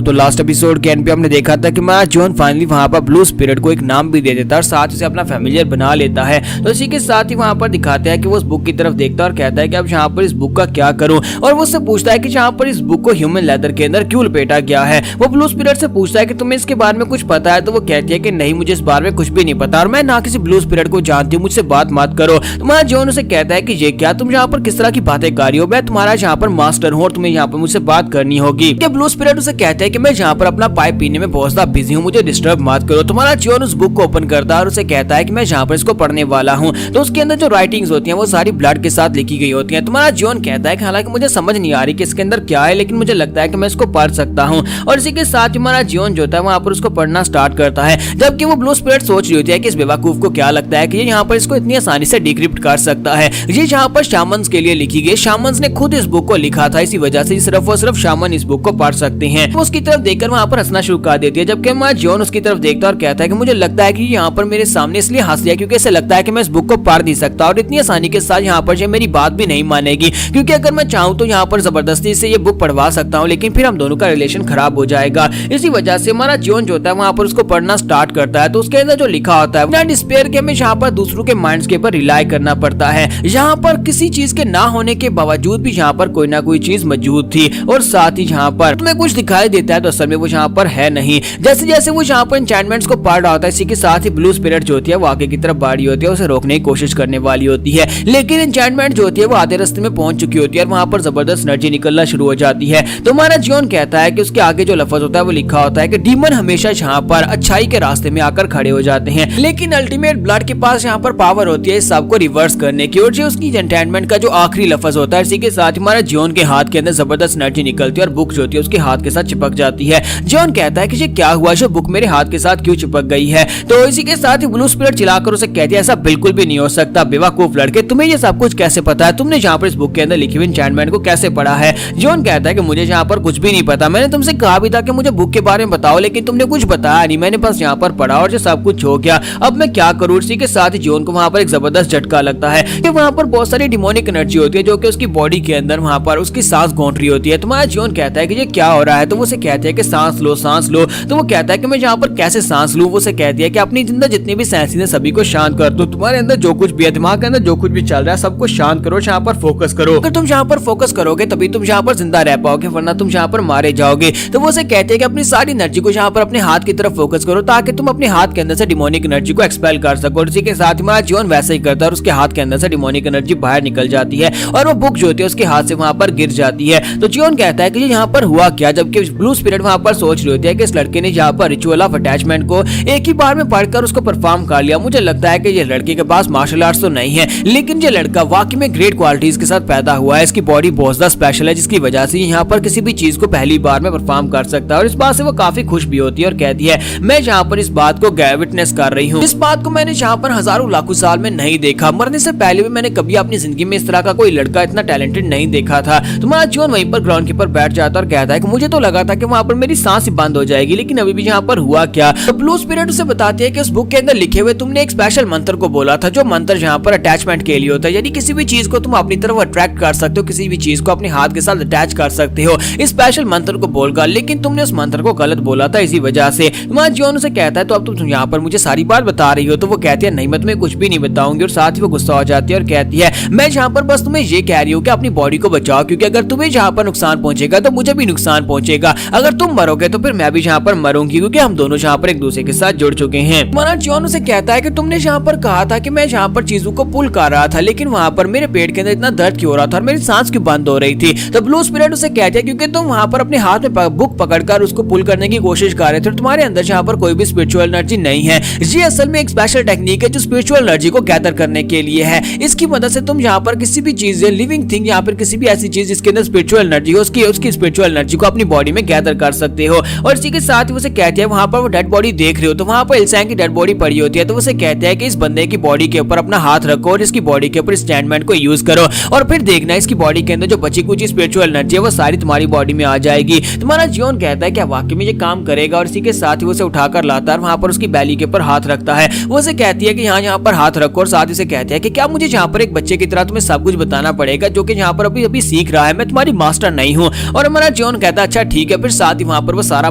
तो last episode के and पे हमने देखा था कि हमारा जॉन फाइनली वहां पर ब्लू स्पिरिट को एक नाम भी दे देता है और साथ उसे अपना फैमिलियर बना लेता है। तो इसी के साथ ही वहां पर दिखाते हैं कि वो उस बुक की तरफ देखता है और कहता है कि अब यहाँ पर इस बुक का क्या करूं, और वो उससे पूछता है कि यहाँ पर इस बुक को ह्यूमन लेदर के अंदर क्यों लपेटा गया है। वो ब्लू स्पिरिट से पूछता है कि तुम्हें इसके बारे में कुछ पता है, तो वो कहती है कि नहीं, मुझे इस बारे में कुछ भी नहीं पता और मैं ना किसी ब्लू स्पिरिट को जानती हूँ, मुझसे बात मत करो। तुम्हारा जॉन उसे कहता है कि ये क्या, तुम यहाँ पर किस तरह की बातें कर रही हो, मैं तुम्हारा यहाँ पर मास्टर हूँ और तुम्हें यहाँ पर मुझसे बात करनी होगी। ब्लू स्पिरिट उसे कहता है कि मैं यहाँ पर अपना पाइप पीने में बहुत ज्यादा बिजी हूँ, मुझे डिस्टर्ब मत करो। तुम्हारा जॉन उस बुक को ओपन करता है और उसे कहता है कि मैं यहाँ पर इसको पढ़ने वाला हूँ। तो उसके अंदर जो राइटिंग्स होती हैं वो सारी ब्लड के साथ लिखी गई होती हैं। तुम्हारा जॉन कहता है कि हालांकि मुझे समझ नहीं आ रही कि इसके अंदर क्या है, लेकिन मुझे लगता है कि मैं इसको पढ़ सकता हूँ। और इसी के साथ हमारा जॉन जो होता है वहाँ पर उसको पढ़ना स्टार्ट करता है, जबकि वो ब्लू स्पिरिट सोच रही होती है कि इस बेवकूफ को क्या लगता है कि ये यहाँ पर इसको इतनी आसानी से डिक्रिप्ट कर सकता है। ये यहाँ पर शामन्स के लिए लिखी गई, शामन्स ने खुद इस बुक को लिखा था, इसी वजह से सिर्फ और सिर्फ शामन इस बुक को पढ़ सकते हैं। वो उसकी तरफ देखकर वहाँ पर हंसना शुरू कर देती है, जबकि हमारा जॉन उसकी तरफ देखता है और कहता है कि मुझे लगता है कि यहाँ पर मेरे सामने इसलिए हंस रहा है क्योंकि इसे लगता है कि मैं इस बुक को पढ़ नहीं सकता और इतनी आसानी के साथ यहाँ पर ये मेरी बात भी नहीं मानेगी, क्योंकि अगर मैं चाहूँ तो यहाँ पर जबरदस्ती से ये बुक पढ़वा सकता हूँ, लेकिन फिर हम दोनों का रिलेशन खराब हो जाएगा। इसी वजह से हमारा जॉन जो होता है वहाँ पर उसको पढ़ना स्टार्ट करता है। तो उसके अंदर जो लिखा होता है डिस्पेयर के हमें यहाँ पर दूसरों के माइंड्स के ऊपर रिलाई करना पड़ता है। यहाँ पर किसी चीज के ना होने के बावजूद भी यहाँ पर कोई ना कोई चीज मौजूद थी और साथ ही यहाँ पर तुम्हें कुछ दिखाई देता है तो असल में वो यहाँ पर है नहीं। जैसे जैसे वो यहाँ पर एन्चेंटमेंट्स को पढ़ रहा होता है, इसी के साथ ही ब्लू स्पिरिट जो होती है वो आगे की तरफ बढ़ रही होती है, उसे रोकने की कोशिश करने वाली होती है, लेकिन एन्चेंटमेंट जो होती है वो आधे रास्ते में पहुंच चुकी होती है और वहाँ पर जबरदस्त एनर्जी निकलना शुरू हो जाती है। तो हमारा जॉन कहता है कि उसके आगे जो लफ्ज होता है वो लिखा होता है कि डीमन हमेशा यहाँ पर अच्छाई के रास्ते में आकर खड़े हो जाते हैं, लेकिन अल्टीमेट ब्लड के पास यहाँ पर पावर होती है इस सब को रिवर्स करने की। और जो उसकी एन्चेंटमेंट का जो आखिरी लफ्ज होता है, इसी के साथ हमारा जॉन के हाथ के अंदर जबरदस्त एनर्जी निकलती है और बुक जो होती है उसके हाथ के साथ चिपक जाती है। जॉन कहता है कि ये क्या हुआ, जो बुक मेरे हाथ के साथ क्यों चिपक गई है। तो इसी के साथ ही ब्लू स्पिरिट चिल्लाकर उसे कहती है ऐसा बिल्कुल भी नहीं हो सकता, बेवकूफ लड़के, तुम्हें ये सब कुछ कैसे पता है, तुमने यहाँ पर इस बुक के अंदर लिखी हुई एन्चेंटमेंट को कैसे पढ़ा है। जॉन कहता है कि मुझे यहाँ पर कुछ भी नहीं पता, मैंने तुमसे कहा भी था कि मुझे बुक के बारे में बताओ, लेकिन तुमने कुछ बताया नहीं, मैंने बस यहाँ पर पढ़ा और जो सब कुछ हो गया, अब मैं क्या करूँ। इसी के साथ ही जॉन को वहाँ पर एक जबरदस्त झटका लगता है कि वहाँ पर बहुत सारी डिमोनिक एनर्जी होती है जो कि उसकी बॉडी के अंदर वहाँ पर उसकी सांस गूंथ रही होती है। तुम्हारा जॉन कहता है कि ये क्या हो रहा है, तो वो उसे कहते हैं कि सांस लो सांस लो। तो वो कहता है कि मैं यहाँ पर कैसे सांस लूं। वो उसे कहती है कि अपनी जिंदा जितनी भी सेंसेस है सभी को शांत कर दो, तुम्हारे अंदर जो कुछ भी है, दिमाग के अंदर जो कुछ भी चल रहा है सबको शांत करो, यहाँ पर फोकस करो। अगर तुम यहाँ पर फोकस करोगे तभी तुम यहाँ पर जिंदा रह पाओगे, वरना तुम यहाँ पर मारे जाओगे। तो वो उसे कहते हैं कि अपनी सारी एनर्जी को यहाँ पर अपने हाथ की तरफ फोकस करो ताकि तुम अपने हाथ के अंदर से डिमोनिक एनर्जी को एक्सपेल कर सको। इसी के साथ हमारा जॉन वैसे ही करता है और उसके हाथ के अंदर से डिमोनिक एनर्जी बाहर निकल जाती है और वो बुक जो होती है उसके हाथ से वहां पर गिर जाती है। तो जॉन कहता है कि यहाँ पर हुआ क्या, जबकि ब्लू स्पिरिट वहां पर सोच रही होती है कि इस लड़के ने यहाँ पर रिचुअल ऑफ अटैचमेंट को एक ही बार में पढ़कर उसको परफॉर्म कर लिया। मुझे लगता है कि ये लड़के के पास मार्शल आर्ट्स तो नहीं है, लेकिन ये लड़का वाकई में ग्रेट क्वालिटीज के साथ पैदा हुआ है। इसकी बॉडी बहुत ज्यादा स्पेशल है, जिसकी वजह से यहाँ पर किसी भी चीज को पहली बार में परफॉर्म कर सकता है और इस बात से वो काफी खुश भी होती है और कहती है मैं यहाँ पर इस बात को विटनेस कर रही हूँ, इस बात को मैंने यहाँ पर हजारों लाखों साल में नहीं देखा, मरने से पहले भी मैंने कभी अपनी जिंदगी में इस तरह का कोई लड़का इतना टैलेंटेड नहीं देखा था। तुम्हारा जॉन वहीं पर ग्राउंड के ऊपर बैठ जाता और कहता है कि मुझे तो लगा था कि वहां पर मेरी सांस ही बंद हो जाएगी, लेकिन अभी भी यहाँ पर हुआ क्या। तो ब्लू स्पिरिट उसे बताती है कि उस बुक के अंदर लिखे हुए तुमने एक स्पेशल मंत्र को बोला था, जो मंत्र यहाँ पर अटैचमेंट के लिए होता है, यानी किसी भी चीज को तुम अपनी तरफ अट्रैक्ट कर सकते हो, किसी भी चीज को अपने हाथ के साथ अटैच कर सकते हो इस स्पेशल मंत्र को बोलकर, लेकिन तुमने उस मंत्र को गलत बोला था, इसी वजह से। तुम्हारा जॉन उसे कहता है तो अब तुम यहाँ पर मुझे सारी बात बता रही हो। तो वो कहती है नहीं, मैं तुम्हें कुछ भी नहीं बताऊंगी और साथ ही वो गुस्सा हो जाती है और कहती है मैं यहाँ पर बस तुम्हें ये कह रही हूँ कि अपनी बॉडी को बचाओ, क्योंकि अगर तुम्हें यहाँ पर नुकसान पहुंचेगा तो मुझे भी नुकसान पहुंचेगा, अगर तुम मरोगे तो फिर मैं भी यहाँ पर मरूंगी, क्योंकि हम दोनों यहाँ पर एक दूसरे के साथ जुड़ चुके हैं। हमारा जॉन उसे कहता है कि तुमने यहाँ पर कहा था कि मैं यहाँ पर चीजों को पुल कर रहा था, लेकिन वहाँ पर मेरे पेट के अंदर इतना दर्द क्यों हो रहा था और मेरी सांस क्यों बंद हो रही थी। तो ब्लू स्पिरिट उसे कहती है क्योंकि तुम वहाँ पर अपने हाथ में बुक पकड़कर उसको पुल करने की कोशिश कर रहे थे, तुम्हारे अंदर यहाँ पर कोई भी स्पिरिचुअल एनर्जी नहीं है। ये असल में एक स्पेशल टेक्निक है जो स्पिरिचुअल एनर्जी को गैदर करने के लिए है। इसकी मदद से तुम यहाँ पर किसी भी चीज लिविंग थिंग, यहाँ पर किसी भी ऐसी चीज जिसके अंदर स्पिरिचुअल एनर्जी हो, उसकी स्पिरिचुअल एनर्जी को अपनी बॉडी में गैदर कर सकते हो। और इसी के साथ ही उसे कहते हैं वहां पर वो डेड बॉडी देख रहे हो, तो वहां पर इल्सैंग की डेड बॉडी पड़ी होती है, तो उसे कहते हैं कि इस बंदे की बॉडी के ऊपर अपना हाथ रखो और इसकी बॉडी के ऊपर स्टैंडमेंट को यूज करो और फिर देखना इसकी बॉडी के अंदर जो बची कुछ स्पिरिचुअल एनर्जी है वो सारी तुम्हारी बॉडी में आ जाएगी। तुम्हारा जॉन कहता है कि वाकई में ये काम करेगा और इसी के साथ ही उसे उठाकर लाता है, वहां पर उसकी बैली के ऊपर हाथ रखता है। वो उसे कहती है कि यहाँ पर हाथ रखो और साथ ही उसे कहते हैं कि क्या मुझे यहाँ पर एक बच्चे की तरह तुम्हें सब कुछ बताना पड़ेगा जो कि यहाँ पर अभी सीख रहा है, मैं तुम्हारी मास्टर नहीं हूँ। और हमारा जॉन कहता है अच्छा ठीक है, फिर फिर साथ ही वहाँ पर वो सारा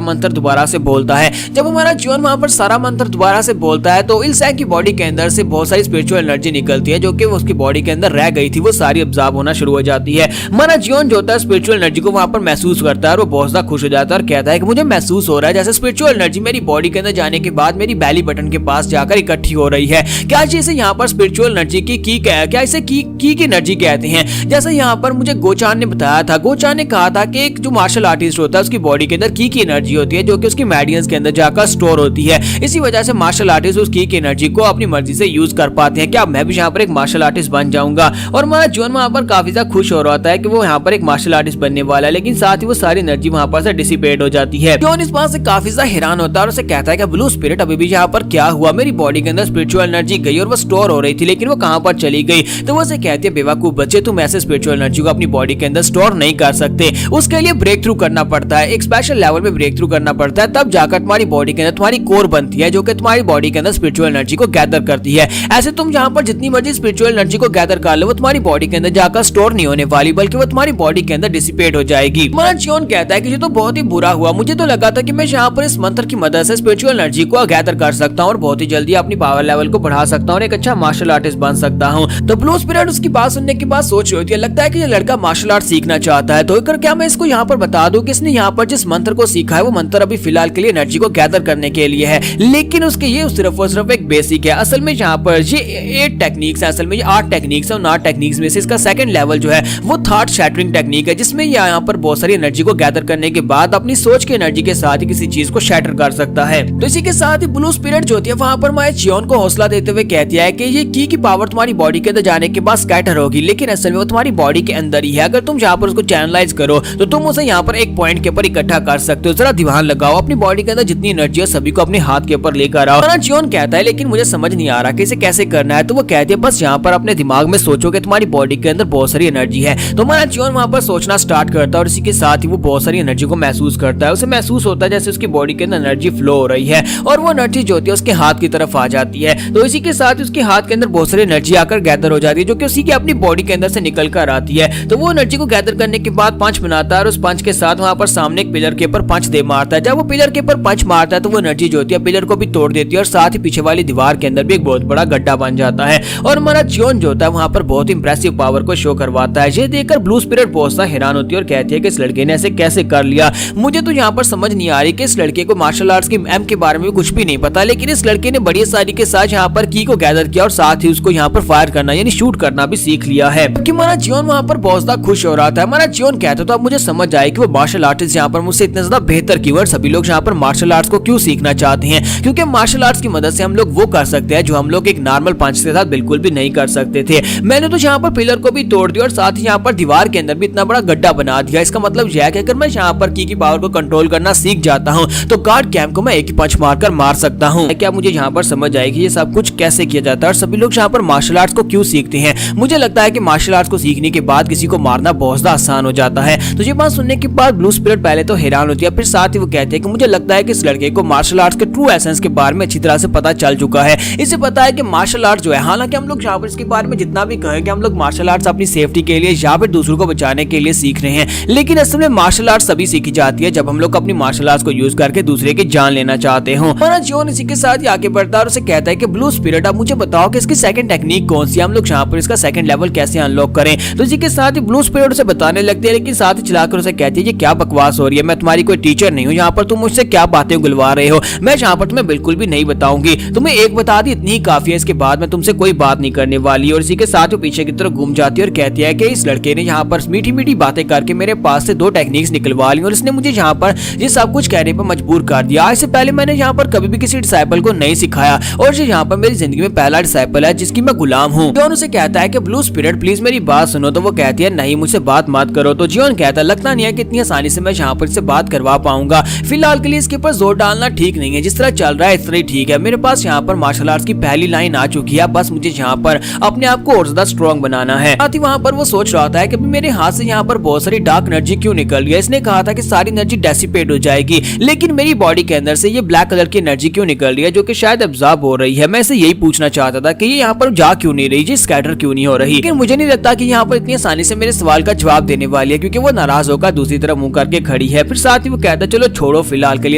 मंत्र दोबारा से बोलता है। जब हमारा जियोन वहाँ पर सारा मंत्र दोबारा से बोलता है तो इल्सैंग की बॉडी के अंदर से बहुत सारी स्पिरिचुअल एनर्जी निकलती है जो कि उसकी बॉडी के अंदर रह गई थी, वो सारी अब्जॉर्ब होना शुरू हो जाती है। हमारा जियोन जो होता है स्पिरिचुअल एनर्जी को वहाँ पर महसूस करता है और वो बहुत ज्यादा खुश हो जाता है और कहता है कि मुझे महसूस हो रहा है जैसे स्पिरिचुअल एनर्जी मेरी बॉडी के अंदर जाने के बाद मेरी बैली बटन के पास जाकर इकट्ठी हो रही है। क्या इसे यहाँ पर स्पिरिचुअल एनर्जी की क्या इसे की एनर्जी कहते हैं? जैसे यहाँ पर मुझे गोचान ने बताया था, गोचान ने कहा था कि एक जो मार्शल आर्टिस्ट होता है उसकी बॉडी के अंदर की एनर्जी होती है जो कि उसकी मेडियंस के अंदर जाकर स्टोर होती है। इसी वजह से मार्शल आर्टिस्ट उस की एनर्जी को अपनी मर्जी से यूज कर पाते हैं। क्या मैं भी यहाँ पर एक मार्शल आर्टिस्ट बन जाऊंगा? और हमारा जियोन वहाँ पर काफी ज्यादा खुश हो रहा होता है कि वो यहाँ पर एक मार्शल आर्टिस्ट बनने वाला है, लेकिन साथ ही वो सारी एनर्जी वहाँ पर से डिसिपेट हो जाती है। जियोन इस बात से काफी ज्यादा हैरान होता है और उसे कहता है कि ब्लू स्पिरिट अभी भी यहाँ पर क्या हुआ? मेरी बॉडी के अंदर स्पिरिचुअल एनर्जी गई और वो स्टोर हो रही थी, लेकिन वो कहाँ पर चली गई? तो वो उसे कहती है बेवकूफ बच्चे, तुम ऐसे स्पिरिचुअल एनर्जी को अपनी बॉडी के अंदर स्टोर नहीं कर सकते। उसके लिए ब्रेक थ्रू करना पड़ता है, एक स्पेशल लेवल में ब्रेक थ्रू करना पड़ता है, तब जाकर तुम्हारी बॉडी के अंदर तुम्हारी कोर बनती है जो कि तुम्हारी बॉडी के अंदर स्पिरिचुअल एनर्जी को गैदर करती है। ऐसे तुम यहाँ पर जितनी मर्जी स्पिरिचुअल एनर्जी को गैदर कर लो वो तुम्हारी बॉडी के अंदर जाकर स्टोर नहीं होने वाली, बल्कि वो तुम्हारी बॉडी के अंदर डिसिपेट हो जाएगी। हमारा जियोन कहता है कि ये तो बहुत ही बुरा हुआ, मुझे तो लगा था कि मैं यहाँ पर इस मंत्र की मदद से स्पिरिचुअल एनर्जी को गैदर कर सकता हूँ और बहुत ही जल्दी अपनी पावर लेवल को बढ़ा सकता हूँ और एक अच्छा मार्शल आर्टिस्ट बन सकता हूँ। तो ब्लू स्पिरिट उसकी बात सुनने के बाद सोच रही होती है, लगता है कि ये लड़का मार्शल आर्ट सीखना चाहता है, तो क्या मैं इसको यहाँ पर बता दूं कि इसने यहाँ पर जिस मंत्र को सीखा है वो मंत्र अभी फिलहाल के लिए एनर्जी को गैदर करने के लिए है, लेकिन उसके ये सिर्फ और सिर्फ एक बेसिक है। असल में यहाँ पर ये 8 टेक्निक्स है, असल में ये 8 टेक्निक्स है और 8 टेक्निक्स में से इसका सेकंड लेवल जो है वो थॉट शैटरिंग टेक्निक है, जिसमें यहाँ पर बहुत सारी एनर्जी को गैदर करने के बाद अपनी सोच की एनर्जी के साथ ही किसी चीज को शैटर कर सकता है। तो इसी के साथ ही ब्लू स्पिरिट जो होती है वहां पर माय जियोन को हौसला देते हुए कहती है कि ये की पावर तुम्हारी बॉडी के अंदर जाने के बाद स्कैटर होगी, लेकिन असल में वो तुम्हारी बॉडी के अंदर ही है। अगर तुम यहाँ पर उसको चैनलाइज करो तो तुम उसे यहाँ पर एक पॉइंट के ऊपर इकट्ठा कर सकते हो। जरा ध्यान लगाओ, अपनी बॉडी के अंदर जितनी एनर्जी है सभी को अपने हाथ के ऊपर लेकर आओ। जियोन कहता है लेकिन मुझे समझ नहीं आ रहा कि इसे कैसे करना है। तो वो कहती है बस यहाँ पर अपने दिमाग में सोचो कि तुम्हारी बॉडी के अंदर बहुत सारी एनर्जी है। तो हमारा जियोन वहाँ पर सोचना स्टार्ट करता है और इसी के साथ ही वो बहुत सारी एनर्जी को महसूस करता है। उसे महसूस होता है जैसे उसकी बॉडी के अंदर एनर्जी फ्लो हो रही है और वो एनर्जी जो होती है उसके हाथ की तरफ आ जाती है। तो इसी के साथ ही उसके हाथ के अंदर बहुत सारी एनर्जी आकर गैदर हो जाती है जो कि उसी की अपनी बॉडी के अंदर से निकल कर आती है। तो वो एनर्जी को गैदर करने के बाद पंच बनाता है और उस पंच के साथ वहाँ पर सामने एक पिलर के ऊपर पंच दे मारता है। जब वो पिलर के ऊपर पंच मारता है तो वो एनर्जी जो होती है पिलर को भी तोड़ देती है और साथ ही पीछे वाली दीवार के अंदर भी एक बहुत बड़ा गड्ढा बन जाता है। और हमारा जियोन जो होता है वहाँ पर बहुत इंप्रेसिव पावर को शो करवाता है। ये देखकर ब्लू स्पिरिट बहुत सा हैरान होती है और कहती है कि इस लड़के ने ऐसे कैसे कर लिया। मुझे तो यहाँ पर समझ नहीं आ रही कि इस लड़के को मार्शल आर्ट्स की एम के बारे में कुछ भी नहीं पता, लेकिन इस लड़के ने बड़ी सारी के साथ यहाँ पर की को गैदर किया और साथ ही उसको यहाँ पर फायर करना यानी शूट करना भी सीख लिया है। कि हमारा जियोन वहाँ पर बहुत ज्यादा खुश हो रहा था। हमारा जियोन कहता तो अब मुझे समझ आए कि वो मार्शल आर्टिस्ट यहाँ पर मुझसे इतने ज्यादा बेहतर क्यों, सभी लोग यहाँ पर मार्शल आर्ट्स को क्यों सीखना चाहते हैं, क्योंकि मार्शल आर्ट्स की मदद से हम लोग वो कर सकते हैं जो हम लोग एक नॉर्मल पंच के साथ बिल्कुल भी नहीं कर सकते थे। मैंने तो यहाँ पर पिलर को भी तोड़ दिया और साथ ही यहाँ पर दीवार के अंदर भी इतना बड़ा गड्ढा बना दिया। इसका मतलब यह है कि अगर मैं यहाँ पर की पावर को कंट्रोल करना सीख जाता हूँ तो गार्ड कैंप को मैं एक ही पंच मारकर मार सकता हूँ। क्या मुझे यहाँ पर समझ आएगी ये सब कुछ कैसे किया जाता है और सभी लोग यहाँ पर मार्शल आर्ट्स को क्यों सीखते हैं। मुझे लगता है कि मार्शल आर्ट्स को सीखने के बाद किसी को मारना बहुत ज्यादा आसान हो जाता है। तो ये बात सुनने के बाद ब्लू स्पिरिट पहले तो हैरान होती है, फिर साथ ही वो कहते हैं कि मुझे लगता है कि इस लड़के को मार्शल आर्ट्स के ट्रू एसेंस के बारे में अच्छी तरह से पता चल चुका है। इसे पता है कि मार्शल आर्ट्स जो है, हालांकि हम लोग यहाँ पर इसके बारे में जितना भी कहें कि हम लोग मार्शल आर्ट्स अपनी सेफ्टी के लिए या फिर दूसरों को बचाने के लिए सीख रहे हैं, लेकिन असल में मार्शल आर्ट्स तभी सीखी जाती है जब हम लोग अपनी मार्शल आर्ट्स को यूज करके दूसरे की जान लेना चाहते हो। हमारा जियोन इसी के साथ आगे बढ़ता है और उसे कहता है कि ब्लू स्पिरिट अब मुझे बताओ कि इसकी सेकंड टेक्निक कौन सी है, हम लोग यहाँ पर इसका सेकंड लेवल कैसे अनलॉक करें। तो इसी के साथ ही ब्लू स्पिरिट उसे बताने लगती है, लेकिन साथ ही चलाकर उसे कहती है ये क्या बकवास हो रही है, मैं तुम्हारी कोई टीचर नहीं हूँ, यहाँ पर तुम मुझसे क्या बातें गुलवा रहे हो, मैं यहाँ पर तुम्हें बिल्कुल भी नहीं बताऊंगी, तुम्हें एक बता दी इतनी काफी है, इसके बाद मैं तुमसे कोई बात नहीं करने वाली। और इसी के साथ वो पीछे की तरफ घूम जाती है और कहती है कि इस लड़के ने यहाँ पर मीठी मीठी बातें करके मेरे पास से 2 टेक्निक्स निकलवा ली और इसने मुझे यहाँ पर ये सब कुछ कहने पर मजबूर कर दिया। आज से पहले मैंने यहाँ पर कभी भी किसी डिसाइपल को नहीं सिखाया और ये यहाँ पर मेरी जिंदगी में पहला डिसाइपल है जिसकी मैं गुलाम हूँ। जियोन उसे कहता है कि ब्लू स्पिरिट प्लीज मेरी बात सुनो। तो वो कहती है नहीं, मुझसे बात मत करो। तो जियोन कहता है लगता नहीं है कि इतनी आसानी से मैं यहाँ पर इससे बात करवा पाऊंगा, फिलहाल के लिए इसके ऊपर जोर डालना ठीक नहीं है, जिस तरह चल रहा है इस तरह ही ठीक है। मेरे पास यहाँ पर मार्शल आर्ट्स की पहली लाइन आ चुकी है, बस मुझे यहाँ पर अपने आप को और ज्यादा स्ट्रॉन्ग बनाना है। साथ ही वहाँ पर वो सोच रहा था कि मेरे हाथ से यहाँ पर बहुत सारी डार्क एनर्जी क्यों निकल रही है। इसने कहा था कि सारी एनर्जी डेसिपेट हो जाएगी, लेकिन मेरी बॉडी के अंदर से ये ब्लैक कलर की एनर्जी क्यों निकल रही है जो कि शायद अब्जॉर्ब हो रही है। मैं इसे यही पूछना चाहता था कि ये यहाँ पर जा क्यों नहीं रही, ये स्कैटर क्यों नहीं हो रही। लेकिन मुझे नहीं लगता कि यहाँ पर इतनी आसानी से मेरे सवाल का जवाब देने वाली है, क्योंकि वो नाराज होकर दूसरी तरफ मुंह करके खड़ी खड़ी है। फिर साथ ही वो कहता है चलो छोड़ो, फिलहाल के लिए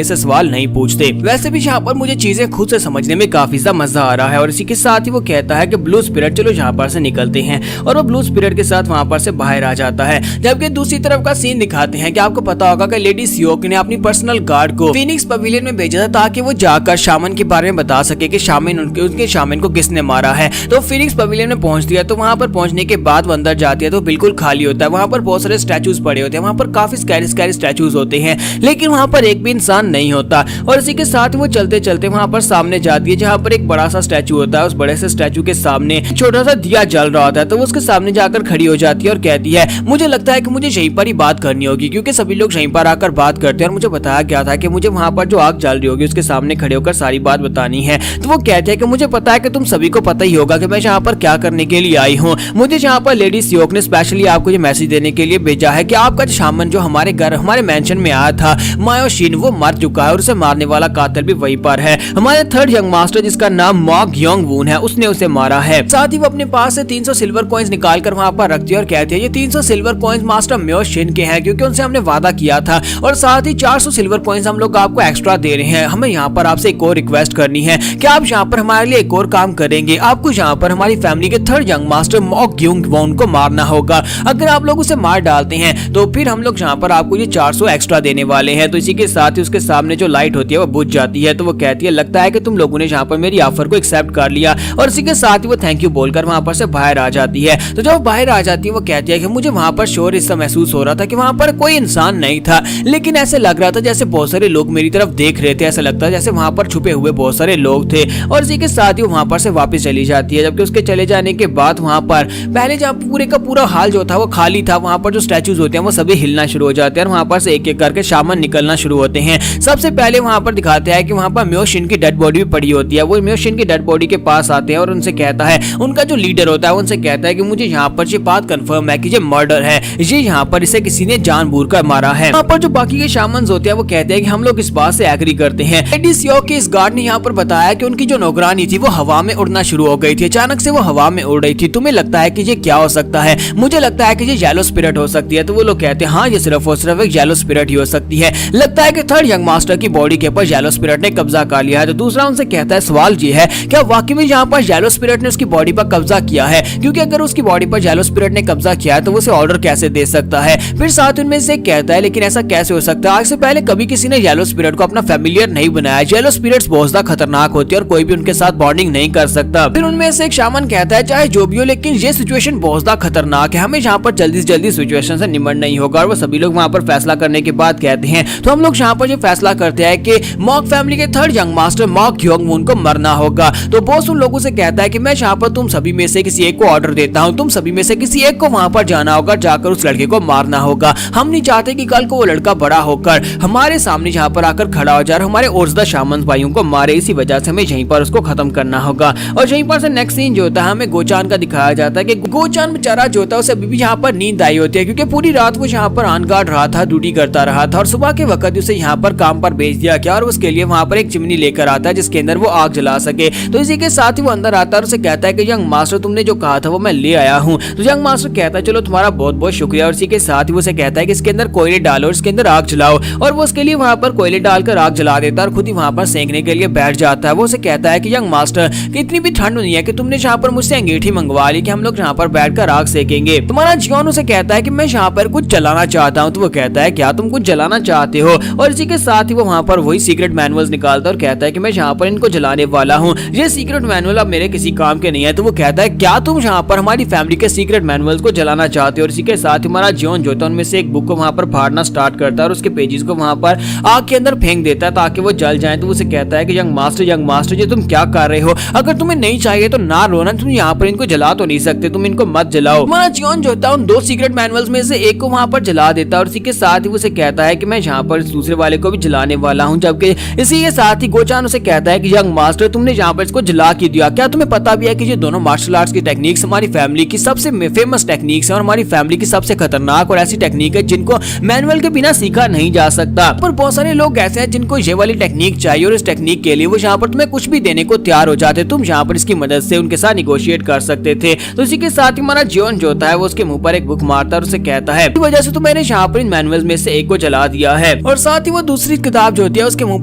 ऐसे सवाल नहीं पूछते। वैसे भी यहाँ पर मुझे चीजें खुद से समझने में काफी ज्यादा मजा आ रहा है। और इसी के साथ ही वो कहता है कि ब्लू स्पिरिट चलो यहाँ पर से निकलते हैं, और वो ब्लू स्पिरिट के साथ वहाँ पर से बाहर आ जाता है। जबकि दूसरी तरफ का सीन दिखाते हैं कि आपको पता होगा कि लेडी सियोक ने अपनी पर्सनल गार्ड को फीनिक्स पवेलियन में भेजा था ताकि वो जाकर शामन के बारे में बता सके कि शामन उनके शामन को किसने मारा है। तो फीनिक्स पवेलियन में पहुंचती है, तो वहां पर पहुंचने के बाद वो अंदर जाती है तो बिल्कुल खाली होता है। वहां पर बहुत सारे स्टैचूज पड़े होते हैं, वहां पर काफी स्कैरी स्टैचूज होते हैं, लेकिन वहां पर एक भी इंसान नहीं होता। और इसी के साथ वो चलते चलते वहां पर सामने जाती है जहां पर एक बड़ा सा स्टैचू होता है। उस बड़े से स्टैचू के सामने छोटा सा दिया जल रहा होता है, तो वो उसके सामने जाकर खड़ी हो जाती है और कहती है मुझे लगता है कि मुझे यहीं पर ही बात करनी होगी, क्योंकि सभी लोग यहीं पर आकर बात करते हैं और मुझे बताया गया था कि मुझे वहां पर जो आग जल रही होगी उसके सामने खड़े होकर सारी बात बतानी है। तो वो कहते हैं कि मुझे पता है कि तुम सभी को पता ही होगा कि मैं यहाँ पर क्या करने के लिए आई हूँ। मुझे यहाँ पर लेडी सियोक ने स्पेशली आपको ये मैसेज देने के लिए भेजा है कि आपका शामन जो हमारे घर हमारे मेंशन में आया था मायोशिन, वो मर चुका है और उसे मारने वाला कातिल भी वहीं पर है। हमारे थर्ड यंग मास्टर जिसका नाम मॉक योंग वून है, उसने उसे मारा है। साथ ही वो अपने पास से 300 सिल्वर कॉइंस निकाल कर वहाँ पर रखती है और कहती है ये 300 सिल्वर कॉइंस मास्टर म्योशिन के हैं, क्योंकि उनसे हमने वादा किया था, और साथ ही 400 सिल्वर कॉइंस हम लोग आपको एक्स्ट्रा दे रहे हैं। हमें यहाँ पर आपसे एक और रिक्वेस्ट करनी है कि आप यहाँ पर हमारे लिए एक और काम करेंगे। आपको यहाँ पर हमारी फैमिली के third young master Mok Yong Woon को मारना होगा। अगर आप लोग उसे मार डालते हैं तो फिर हम लोग यहाँ पर आपको ये 400 एक्स्ट्रा देने वाले हैं। तो इसी के साथ ही उसके सामने जो लाइट होती है वो बुझ जाती है। तो वो कहती है लगता है कि तुम लोगों ने यहाँ पर मेरी ऑफर को एक्सेप्ट कर लिया, और इसी के साथ ही वो थैंक यू बोलकर वहां पर से बाहर आ जाती है। तो जब बाहर आ जाती है वो कहती है कि मुझे वहां पर शोर इससे महसूस हो रहा था कि वहां पर कोई इंसान नहीं था, लेकिन ऐसे लग रहा था जैसे बहुत सारे लोग मेरी तरफ देख रहे थे। ऐसा लगता है जैसे वहां पर छुपे हुए बहुत सारे लोग थे। और इसी के साथ ही वहां पर से वापस चली जाती है। जबकि उसके चले जाने के बाद वहां पर पहले जहाँ पूरे का पूरा हाल जो था वो खाली था, वहां पर जो स्टैचूज होते हैं वो सभी हिलना शुरू हो जाते हैं और वहां पर से एक एक करके शामन निकलना शुरू होते हैं। सबसे पहले वहां पर दिखाते हैं कि वहां पर म्योशिन की डेड बॉडी भी पड़ी होती है। वो म्योशिन की डेड बॉडी के पास आते हैं और उनसे कहता है, उनका जो लीडर होता है उनसे कहता है कि मुझे यहाँ पर ये बात कंफर्म है कि ये मर्डर है, ये यहाँ पर इसे किसी ने जानबूझकर मारा है। यहाँ पर जो बाकी के शामन्स होते हैं वो कहते हैं कि हम लोग इस बात से एग्री करते हैं। लेडी सियोक के इस गार्ड ने यहाँ पर बताया कि उनकी जो नौकरानी थी वो हवा में उड़ना शुरू हो गई थी। अचानक से वो हवा में उड़ रही थी। तुम्हें लगता है कि ये क्या हो सकता है? मुझे लगता है कि ये येलो स्पिरिट हो सकती है। तो वो लोग कहते हैं हाँ ये सिर्फ और सिर्फ एक येलो स्पिरिट ही हो सकती है। लगता है कि थर्ड यंग मास्टर की बॉडी के ऊपर येलो स्पिरिट ने कब्जा कर लिया है। तो दूसरा उनसे कहता है सवाल ये है क्या वाकई में यहाँ पर येलो स्पिरिट ने उसकी बॉडी पर कब्जा किया है? क्योंकि अगर उसकी बॉडी पर येलो स्पिरिट ने कब्जा किया है तो वो उसे ऑर्डर कैसे दे सकता है? फिर साथ उनमें से कहता है लेकिन ऐसा कैसे हो सकता है? आज से पहले कभी किसी ने येलो स्पिरिट को अपना फैमिलियर नहीं बनाया। येलो स्पिरिट्स बहुत ज्यादा खतरनाक होती है और कोई भी उनके साथ बॉन्डिंग नहीं कर सकता। फिर उनमें से एक शामन कहता है चाहे जो भी हो लेकिन ये सिचुएशन बहुत ज्यादा खतरनाक है, हमें यहाँ पर जल्दी से जल्दी सिचुएशन से निमट नहीं होगा। और वो सभी लोग वहाँ पर फैसला करने के बाद कहते हैं तो हम लोग यहाँ पर ये फैसला करते हैं कि मॉक फैमिली के third young master Mok Yong Woon को मरना होगा। तो बॉस उन लोगों से कहता है कि मैं यहाँ पर तुम सभी में से किसी एक को ऑर्डर देता हूँ, तुम सभी में से किसी एक को वहाँ पर जाना होगा, जाकर उस लड़के को मारना होगा। हम नहीं चाहते कि कल को वो लड़का बड़ा होकर हमारे सामने यहाँ पर आकर खड़ा हो जाए, हमारे और ज्यादा शामन भाइयों को मारे। इसी वजह से हमें यहीं पर उसको खत्म करना होगा। और यहीं पर से नेक्स्ट सीन जो होता है हमें गोचान का दिखाया जाता है कि गोचान बेचारा जो होता है उसे अभी भी यहाँ पर नींद आई होती है, क्योंकि पूरी रात वो यहाँ पर ऑन गार्ड रहा था, ड्यूटी करता रहा था। और सुबह के वक्त उसे यहाँ पर काम पर भेज दिया गया और उसके लिए वहाँ पर एक चिमनी लेकर आता है जिसके अंदर वो आग जला सके। तो इसी के साथ ही वो अंदर आता है और उसे कहता है कि यंग मास्टर तुमने जो कहा था वो मैं ले आया हूँ। तो यंग मास्टर कहता है चलो तुम्हारा बहुत बहुत शुक्रिया। और इसी के साथ ही वो उसे कहता है कि इसके अंदर कोयले डालो और इसके अंदर आग जलाओ। और वो उसके लिए वहाँ पर कोयले डालकर आग जला देता है और खुद ही वहाँ पर सेंकने के लिए बैठ जाता है। वो उसे कहता है कि यंग मास्टर कि इतनी भी ठंड नहीं है कि तुमने यहाँ पर मुझसे अंगीठी मंगवा ली कि हम लोग यहाँ पर बैठकर आग सेकेंगे। तुम्हारा जीवन उसे कहता है कि मैं यहाँ पर कुछ जलाना चाहता हूँ। तो वो कहता है क्या तुम कुछ जलाना चाहते हो? और इसी के साथ ही वो वहाँ पर वही सीक्रेट मैनुअल्स निकालता है और कहता है कि मैं यहाँ पर इनको जलाने वाला हूँ। ये सीक्रेट मैनुअल अब मेरे किसी काम के नहीं है। तो वो कहता है क्या तुम यहाँ पर हमारी फैमिली के सीक्रेट मैनुअल्स को जलाना चाहते हो? और इसी के साथ ही हमारा जीवन जो होता है उनमें से एक बुक को वहाँ पर फाड़ना स्टार्ट करता है और उसके पेजेस को वहाँ पर आग के अंदर फेंक देता है ताकि वो जल जाए। तो उसे कहता है कि यंग मास्टर ये तुम क्या कर रहे हो? अगर तुम्हें नहीं चाहिए तो ना रोना, तुम यहाँ पर इनको जला तो नहीं सकते, तुम इनको मत जलाओ। हमारा जीवन जो होता है उन दो सीक्रेट मैनुअल्स में से एक को वहाँ पर जला देता है और इसी के साथ ही उसे कहता है कि मैं यहाँ पर दूसरे वाले को भी जलाने वाला हूँ। जबकि इसी के साथ ही गोचान उसे कहता है कि यंग मास्टर तुमने यहाँ पर इसको जला क्यों दिया? क्या तुम्हें पता भी है कि ये दोनों मार्शल आर्ट्स की टेक्निक्स हमारी फैमिली की सबसे फेमस टेक्निक्स है और हमारी फैमिली की सबसे खतरनाक और ऐसी टेक्निक है जिनको मैनुअल के बिना सीखा नहीं जा सकता। पर बहुत सारे लोग ऐसे हैं जिनको ये वाली टेक्निक चाहिए और इस टेक्निक के लिए वो यहाँ पर तुम्हें कुछ भी देने को तैयार हो जाते। तुम यहाँ पर इसकी मदद से उनके साथ निगोशिएट कर सकते थे। तो इसी के साथ ही हमारा जीवन जो होता है वो उसके मुंह पर एक बुक मारता है और उसे कहता है इस वजह से तो मैंने यहाँ पर इन मैनुअल्स में से एक को जला दिया है। और साथ ही वो दूसरी किताब जो होती है उसके मुंह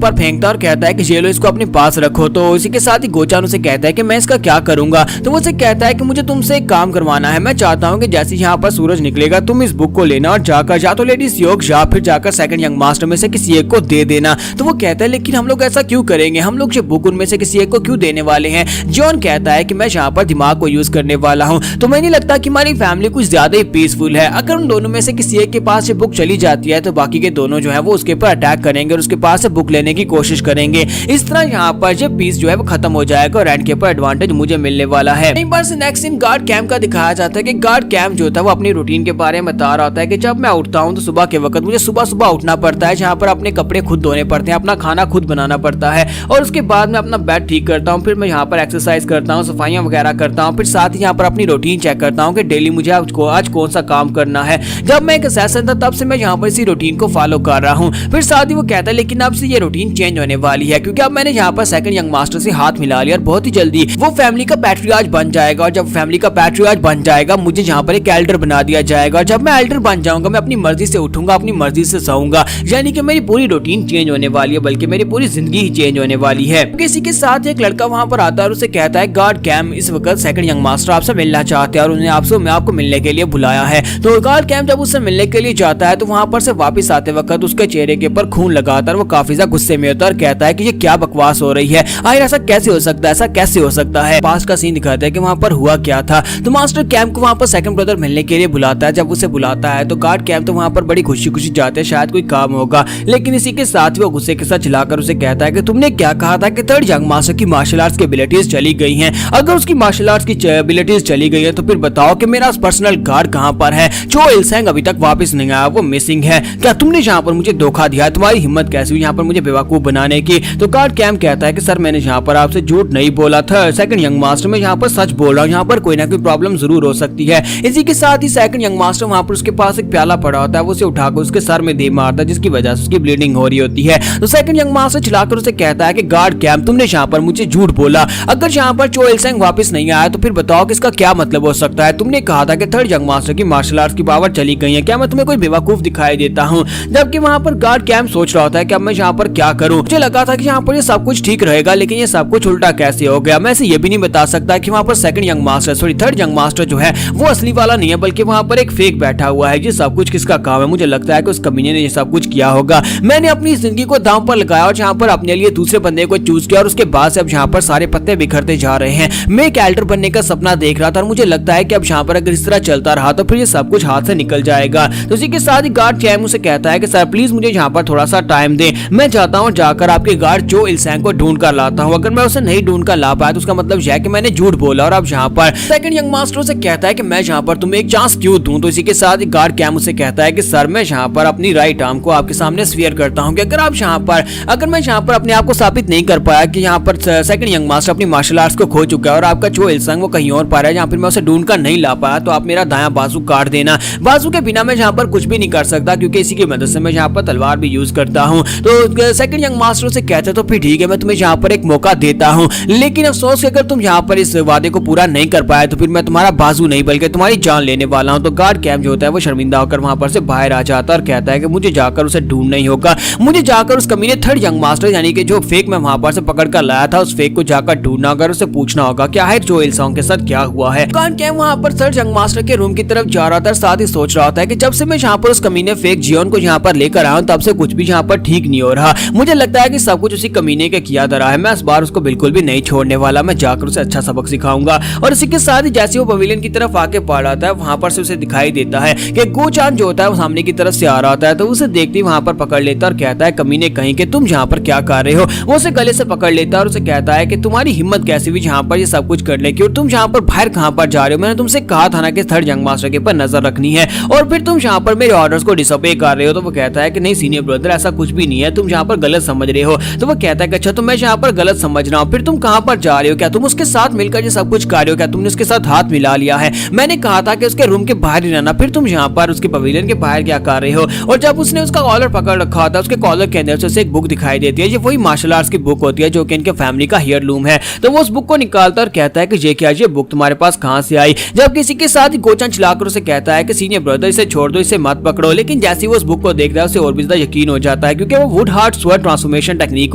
पर फेंकता है और कहता है कि ये लो, इसको अपने पास रखो। तो इसी के साथ ही गोचान उसे कहता है कि मैं इसका क्या करूंगा। तो वो उसे कहता है कि मुझे तुमसे एक काम करवाना है। मैं चाहता हूँ कि जैसे यहाँ पर सूरज निकलेगा तुम इस बुक को लेना और जाकर या तो लेडीज योग या फिर जाकर सेकंड यंग मास्टर में से किसी एक को दे देना। तो वो कहता है लेकिन हम लोग ऐसा क्यों करेंगे, हम लोग ये बुक उनमें से किसी एक को क्यों देने वाले हैं। जॉन कहता है कि मैं यहाँ पर दिमाग को यूज करने वाला हूँ, तो मुझे नहीं लगता कि हमारी फैमिली कुछ ज्यादा ही पीसफुल है। अगर उन दोनों में से किसी एक के पास ये बुक चली जाती है तो बाकी के दोनों जो है वो उसके ऊपर अटैक करेंगे और उसके पास से बुक लेने की कोशिश करेंगे। इस तरह यहाँ पर ये पीस जो है वो खत्म हो जाएगा और एंड के ऊपर एडवांटेज मुझे मिलने वाला है। नेक्स्ट सीन गार्ड कैंप का दिखाया जाता है कि गार्ड कैंप जो था वो अपनी रूटीन के बारे में बता रहा होता है कि जब मैं उठता हूँ तो सुबह के वक्त मुझे सुबह सुबह उठना पड़ता है, जहाँ पर अपने कपड़े खुद धोने पड़ते हैं, अपना खाना खुद बनाना पड़ता है और उसके बाद मैं अपना बेड ठीक करता हूँ। फिर मैं यहाँ पर एक्सरसाइज करता हूँ, सफाइयाँ वगैरह करता हूँ। फिर साथ ही यहाँ पर अपनी रूटीन चेक करता हूँ कि डेली मुझे आज कौन सा काम करना है। जब मैं एक सेशन था तब से मैं यहाँ पर इसी रूटीन को फॉलो कर रहा हूँ। फिर साथ ही वो कहता है लेकिन अब से ये रूटीन चेंज होने वाली है क्योंकि अब मैंने यहाँ पर सेकंड यंग मास्टर से हाथ मिला लिया और बहुत ही जल्दी वो फैमिली का पैट्रियार्च बन जाएगा। और जब फैमिली का पैट्रियार्च बन जाएगा मुझे यहाँ पर एक एल्डर बना दिया जाएगा और जब मैं एल्डर बन जाऊंगा मैं अपनी मर्जी से उठूंगा, अपनी मर्जी से सोऊंगा, यानी कि मेरी पूरी रूटीन चेंज होने वाली है, बल्कि मेरी पूरी जिंदगी ही चेंज होने वाली है। किसी के साथ एक लड़का वहाँ पर आता है और उसे कहता है गार्ड कैम इस वक्त सेकंड यंग मास्टर आपसे मिलना चाहते हैं और उन्हें आपको मिलने के लिए बुलाया है। तो गार्ड कैम जब उससे मिलने के लिए जाता है तो वहाँ पर से वापस आते वक्त उसके चेहरे के ऊपर खून लगाता है, वो काफी ज्यादा गुस्से में होता है और कहता है कि ये क्या बकवास हो रही है, आखिर ऐसा कैसे हो सकता है, ऐसा कैसे हो सकता है। पास का सीन दिखाता है कि वहाँ पर हुआ क्या था। तो मास्टर कैम को वहाँ पर सेकंड ब्रदर मिलने के लिए बुलाता है। जब उसे बुलाता है तो गार्ड कैम तो वहाँ पर बड़ी खुशी खुशी जाते हैं, शायद कोई काम होगा, लेकिन इसी के साथ वो गुस्से के साथ चिल्लाकर उसे कहता है कि तुमने क्या कहा था कि थर्ड यंग मास्टर की मार्शल आर्ट्स की एबिलिटीज चली गई हैं। अगर उसकी मार्शल आर्ट्स की एबिलिटीज चली गई है तो फिर बताओ कि मेरा पर्सनल गार्ड कहाँ पर है। चो इल्सेंग अभी तक वापस नहीं आया, वो मिसिंग है। क्या तुमने यहाँ पर मुझे धोखा दिया है? तुम्हारी हिम्मत कैसी हुई यहाँ पर मुझे बेवकूफ बनाने की? तो गार्ड कैम कहता है कि सर मैंने यहाँ पर आपसे झूठ नहीं बोला था, सेकंड यंग मास्टर मैं यहाँ पर सच बोल रहा हूँ, यहाँ पर कोई ना कोई प्रॉब्लम जरूर हो सकती है। इसी के साथ ही सेकंड यंग मास्टर वहाँ पर उसके पास एक प्याला पड़ा होता है, वो उसे उठाकर उसके सर में दे मारता है जिसकी वजह से उसकी ब्लीडिंग हो रही होती है। तो सेकंड यंग मास्टर चिल्लाकर उसे कहता है कि गार्ड कैम तुमने यहाँ पर मुझे झूठ बोला, अगर यहाँ पर चो इल्सेंग वापस नहीं आया तो फिर बताओ कि इसका क्या मतलब हो सकता है। तुमने कहा था कि थर्ड यंग मास्टर की मार्शल आर्ट्स की पावर चली गई है, क्या मैं तुम्हें कोई बेवकूफ दिखाई देता हूँ? जबकि वहाँ पर गार्ड कैम सोच रहा होता है कि अब मैं यहाँ पर क्या करूँ। मुझे लगा था कि यहाँ पर ये सब कुछ ठीक रहेगा, लेकिन ये सब कुछ उल्टा कैसे हो गया। मैं ये भी नहीं बता सकता कि वहाँ पर second young master sorry third young master जो है वो असली वाला नहीं है, बल्कि वहाँ पर एक फेक बैठा हुआ है। ये सब कुछ किसका काम है? मुझे लगता है कि उस कमीने ने ये सब कुछ किया होगा। मैंने अपनी जिंदगी को दांव पर लगाया और यहाँ पर अपने लिए दूसरे बंदे को चूज किया और उसके बाद से अब यहाँ पर सारे पत्ते बिखरते जा रहे हैं। मैं एक एल्डर बनने का सपना देख रहा था और मुझे लगता है कि अब यहाँ पर अगर इस तरह चलता रहा तो फिर ये सब कुछ हाथ से निकल जाएगा। तो इसी के साथ ही गार्ड कैम उसे कहता है कि सर प्लीज मुझे यहाँ पर थोड़ा सा टाइम दे, मैं चाहता हूँ जाकर आपके गार्ड चो इल्सेंग को ढूंढ कर लाता हूँ। अगर मैं उसे नहीं ढूंढ कर ला पाया तो उसका मतलब यह है कि मैंने झूठ बोला। और अब यहाँ पर सेकंड यंग मास्टर से कहता है कि मैं यहाँ पर तुम्हें एक चांस क्यों दूं। तो इसी के साथ ही गार्ड कैम उसे कहता है कि सर मैं यहाँ पर अपनी राइट आर्म को आपके सामने स्वीयर करता हूँ कि अगर मैं यहाँ पर अपने आप को साबित नहीं कर पाया कि यहाँ पर सेकंड यंग मास्टर अपनी मार्शल आर्ट्स को खो चुका है और आपका चो इल्सेंग वो कहीं और पा रहा है जहाँ पर मैं उसे ढूंढ कर नहीं ला पाया, तो आप मेरा दायां बाजू काट देना। बाजू के बिना मैं यहाँ पर कुछ भी नहीं कर सकता क्योंकि इसी की मदद से मैं यहाँ पर तलवार भी यूज करता हूँ। तो सेकंड यंग मास्टर से कहते तो फिर ठीक है मैं तुम्हें यहाँ पर एक मौका देता हूँ, लेकिन अफसोस अगर तुम यहाँ पर इस वादे को पूरा नहीं कर पाए तो फिर मैं तुम्हारा बाजू नहीं बल्कि तुम्हारी जान लेने वाला हूँ। तो गार्ड कैम जो होता है वो शर्मिंदा होकर वहां पर से बाहर आ जाता है और कहता है कि मुझे जाकर उसे ढूंढना ही होगा, मुझे जाकर उस कमीने थर्ड यंग मास्टर यानी कि जो फेक मैं वहां पर से पकड़ कर लाया था उस फेक को जाकर ढूंढना होगा, उसे पूछना होगा क्या है जो इल्सेंग के साथ क्या हुआ है। गार्ड कैम वहां पर थर्ड यंग मास्टर के रूम की तरफ जा रहा था, साथ ही सोच रहा था कि जब से मैं यहाँ पर उस कमीने फेक जियोन को यहाँ पर लेकर आया हूँ तब से कुछ भी यहाँ पर ठीक नहीं हो रहा। मुझे लगता है कि सब कुछ उसी कमीने के किया धरा है, मैं इस बार उसको बिल्कुल भी नहीं छोड़ने वाला, मैं जाकर उसे अच्छा सबक सिखाऊंगा। और इसी के साथ ही जैसे वो पवेलियन की तरफ आके पड़ रहा था वहां पर से उसे दिखाई देता है कि गोचान जो होता है वो सामने की तरफ से आ रहा है। तो उसे देखते ही वहां पर पकड़ लेता और कहता है कमीने कहीं के तुम यहाँ पर क्या कर रहे हो। वो उसे गले से पकड़ लेता और उसे कहता है कि तुम्हारी हिम्मत कैसी हुई यहाँ पर ये सब कुछ करने की, और तुम यहाँ पर बाहर कहाँ पर जा रहे हो? मैंने तुमसे कहा था ना कि थर्ड यंग मास्टर के ऊपर नजर रखनी है और फिर तुम यहाँ पर मेरे ऑर्डर्स को डिसोबे कर रहे हो। तो वो कहता है कि नहीं सीनियर ब्रदर ऐसा कुछ भी नहीं है, तुम यहाँ पर गलत समझ रहे हो। तो वो कहता है कि अच्छा तो मैं यहाँ पर गलत समझ रहा हूँ, फिर तुम कहाँ पर जा रहे हो? क्या तुम उसके साथ मिलकर ये सब कुछ कर रहे हो? क्या तुमने उसके साथ हाथ मिला लिया है? मैंने कहा था कि उसके रूम के बाहर ही रहना, फिर तुम यहाँ पर उसके पवेलियन के बाहर क्या कर रहे हो? और जब उसने उसका कॉलर पकड़ रखा था उसके कॉलर के अंदर से उसे एक बुक दिखाई देती है, ये वही मार्शल आर्ट्स की बुक होती है जो कि इनके फैमिली का हेयरलूम है। तो वो उस बुक को निकालता और कहता है कि ये क्या, ये बुक तुम्हारे पास कहाँ से आई? जब किसी के साथ गोचान चिल्लाकर उसे कहता है कि सीनियर ब्रदर इसे छोड़ दो, इसे मत पकड़ो, लेकिन लेकिन जैसे ही वो उस बुक को देखता है उसे और भी ज्यादा यकीन हो जाता है, क्योंकि वो would heart sword transformation technique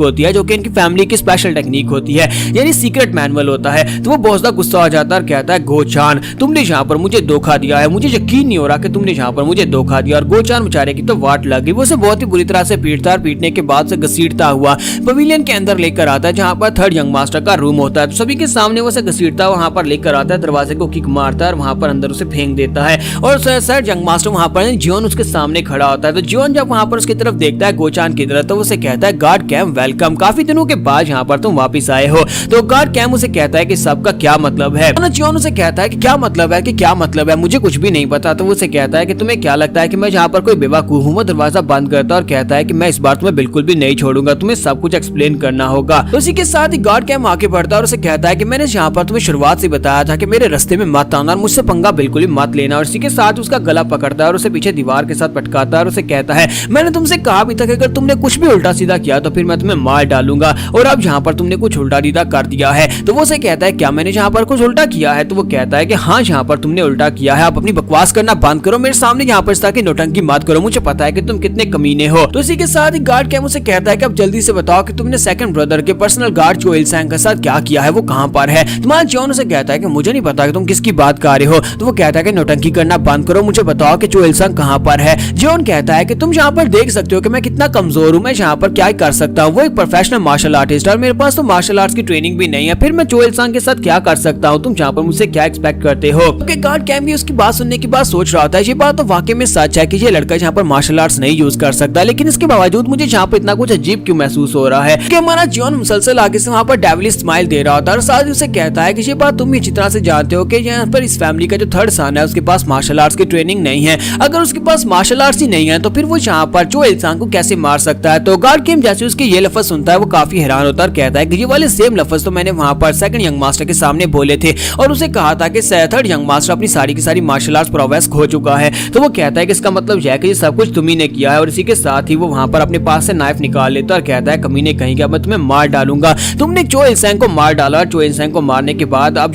होती है जो कि इनकी फैमिली की स्पेशल टेक्निक होती है, यानी सीक्रेट मैनुअल होता है। तो वो बहुत ज्यादा गुस्सा हो जाता है और कहता है गोचान तुमने यहाँ पर मुझे धोखा दिया है, मुझे यकीन नहीं हो रहा कि तुमने यहाँ पर मुझे धोखा दिया। और गोचान बेचारे की तो वाट लग गई, वो उसे बहुत ही बुरी तरह से पीटता है और पीटने के बाद से घसीटता हुआ पवेलियन के अंदर लेकर आता है जहाँ पर थर्ड यंग मास्टर का रूम होता है। तो सभी के सामने वो उसे घसीटता वहां पर लेकर आता है, दरवाजे को किक मारता है और वहां पर अंदर उसे फेंक देता है। और थर्ड यंग मास्टर वहां पर जियोन उसके सामने खड़ा होता है। तो जियोन जब वहां पर उसकी तरफ देखता है गोचान की तरफ, तो उसे कहता है गार्ड कैम वेलकम, काफी दिनों के बाद यहाँ पर तुम वापिस आए हो। तो गार्ड कैम उसे कहता है कि सबका क्या मतलब है। जियोन उसे कहता है कि क्या मतलब है, कि क्या मतलब है, मुझे कुछ भी नहीं पता। तो वो उसे कहता है कि तुम्हें क्या लगता है कि मैं यहाँ पर कोई बेवकूफ हूँ। वो दरवाजा बंद करता है और कहता है कि मैं इस बार तुम्हें बिल्कुल भी नहीं छोड़ूंगा, तुम्हें सब कुछ एक्सप्लेन करना होगा। तो उसी के साथ ही गार्ड कैम आगे बढ़ता है और उसे कहता है कि मैंने यहाँ पर तुम्हें शुरुआत से बताया था कि मेरे रास्ते में मत आना और मुझसे पंगा बिल्कुल भी मत लेना। और इसी के साथ उसका गला पकड़ता है और उसे पीछे दीवार के साथ पटकाता है और उसे कहता है मैंने तुमसे कहा भी था कि अगर तुमने कुछ भी उल्टा सीधा किया तो फिर मैं तुम्हें मार डालूंगा, और अब यहाँ पर तुमने कुछ उल्टा सीधा कर दिया है। तो वो उसे कहता है क्या मैंने यहाँ पर कुछ उल्टा किया है। तो वो कहता है कि हाँ यहाँ पर तुमने उल्टा किया है, आप अपनी बकवास करना बंद करो, मेरे सामने यहाँ पर इस तरह की नौटंकी मत करो, मुझे पता है कि तुम कितने कमीने हो। तो इसी के साथ ही गार्ड कैम उसे कहता है कि अब जल्दी से बताओ कि तुमने सेकंड ब्रदर के पर्सनल गार्ड जो इल्सैंग के साथ क्या किया है, वो कहाँ पर है। तुम्हारा जॉन उसे कहता है कि मुझे नहीं पता कि तुम किसकी बात कर रहे हो। तो वो कहता है कि नौटंकी करना बंद करो, मुझे बताओ कि जो इल्सैंग कहाँ पर है। जॉन कहता है कि तुम यहाँ पर देख सकते हो कि मैं कितना कमजोर हूँ, मैं यहाँ पर क्या कर सकता हूँ, वो एक प्रोफेशनल मार्शल आर्टिस्ट है और मेरे पास तो मार्शल आर्ट्स की ट्रेनिंग भी नहीं है, फिर मैं जो इल्सैंग के साथ क्या कर सकता हूँ, तुम यहाँ पर मुझसे क्या एक्सपेक्ट करते हो। गार्ड कैम भी उसकी बात सुनने के बाद सोच रहा था ये बात तो वाकई में सच है कि ये लड़का यहाँ पर मार्शल आर्ट्स नहीं यूज कर सकता, लेकिन इसके बावजूद मुझे यहाँ पर इतना कुछ अजीब क्यों महसूस हो रहा है कि हमारा जॉन मुसलसल आगे से वहाँ पर डेविलिश स्माइल दे रहा होता है और साथ ही उसे कहता है कि ये बात तुम भी अच्छी तरह से जानते हो कि यहाँ पर इस फैमिली का जो थर्ड सन है उसके पास मार्शल आर्ट्स की ट्रेनिंग नहीं है, अगर उसके पास मार्शल आर्ट्स ही नहीं है तो फिर वो यहाँ पर जो इल्सैंग को कैसे मार सकता है। तो गार्ड कैम जैसे उसके ये लफ्ज सुनता है वो काफी हैरान होता है और कहता है कि ये वाले सेम लफ्ज तो मैंने वहाँ पर सेकंड यंग मास्टर के सामने बोले थे और उसे कहा था कि थर्ड यंग मास्टर अपनी सारी की सारी मार्शल आर्ट्स प्रोग्रेस खो चुका है। तो वो कहता है कि इसका मतलब यह है कि ये सब कुछ तुम ही ने किया है, और इसी के साथ ही वो वहाँ पर अपने पास से नाइफ निकाल लेता है और कहता है कमीने कहीं का मैं तुम्हें मार डालूंगा, तुमने चो इल्सैंग को मार डाला, चो इल्सैंग को मारने के बाद अब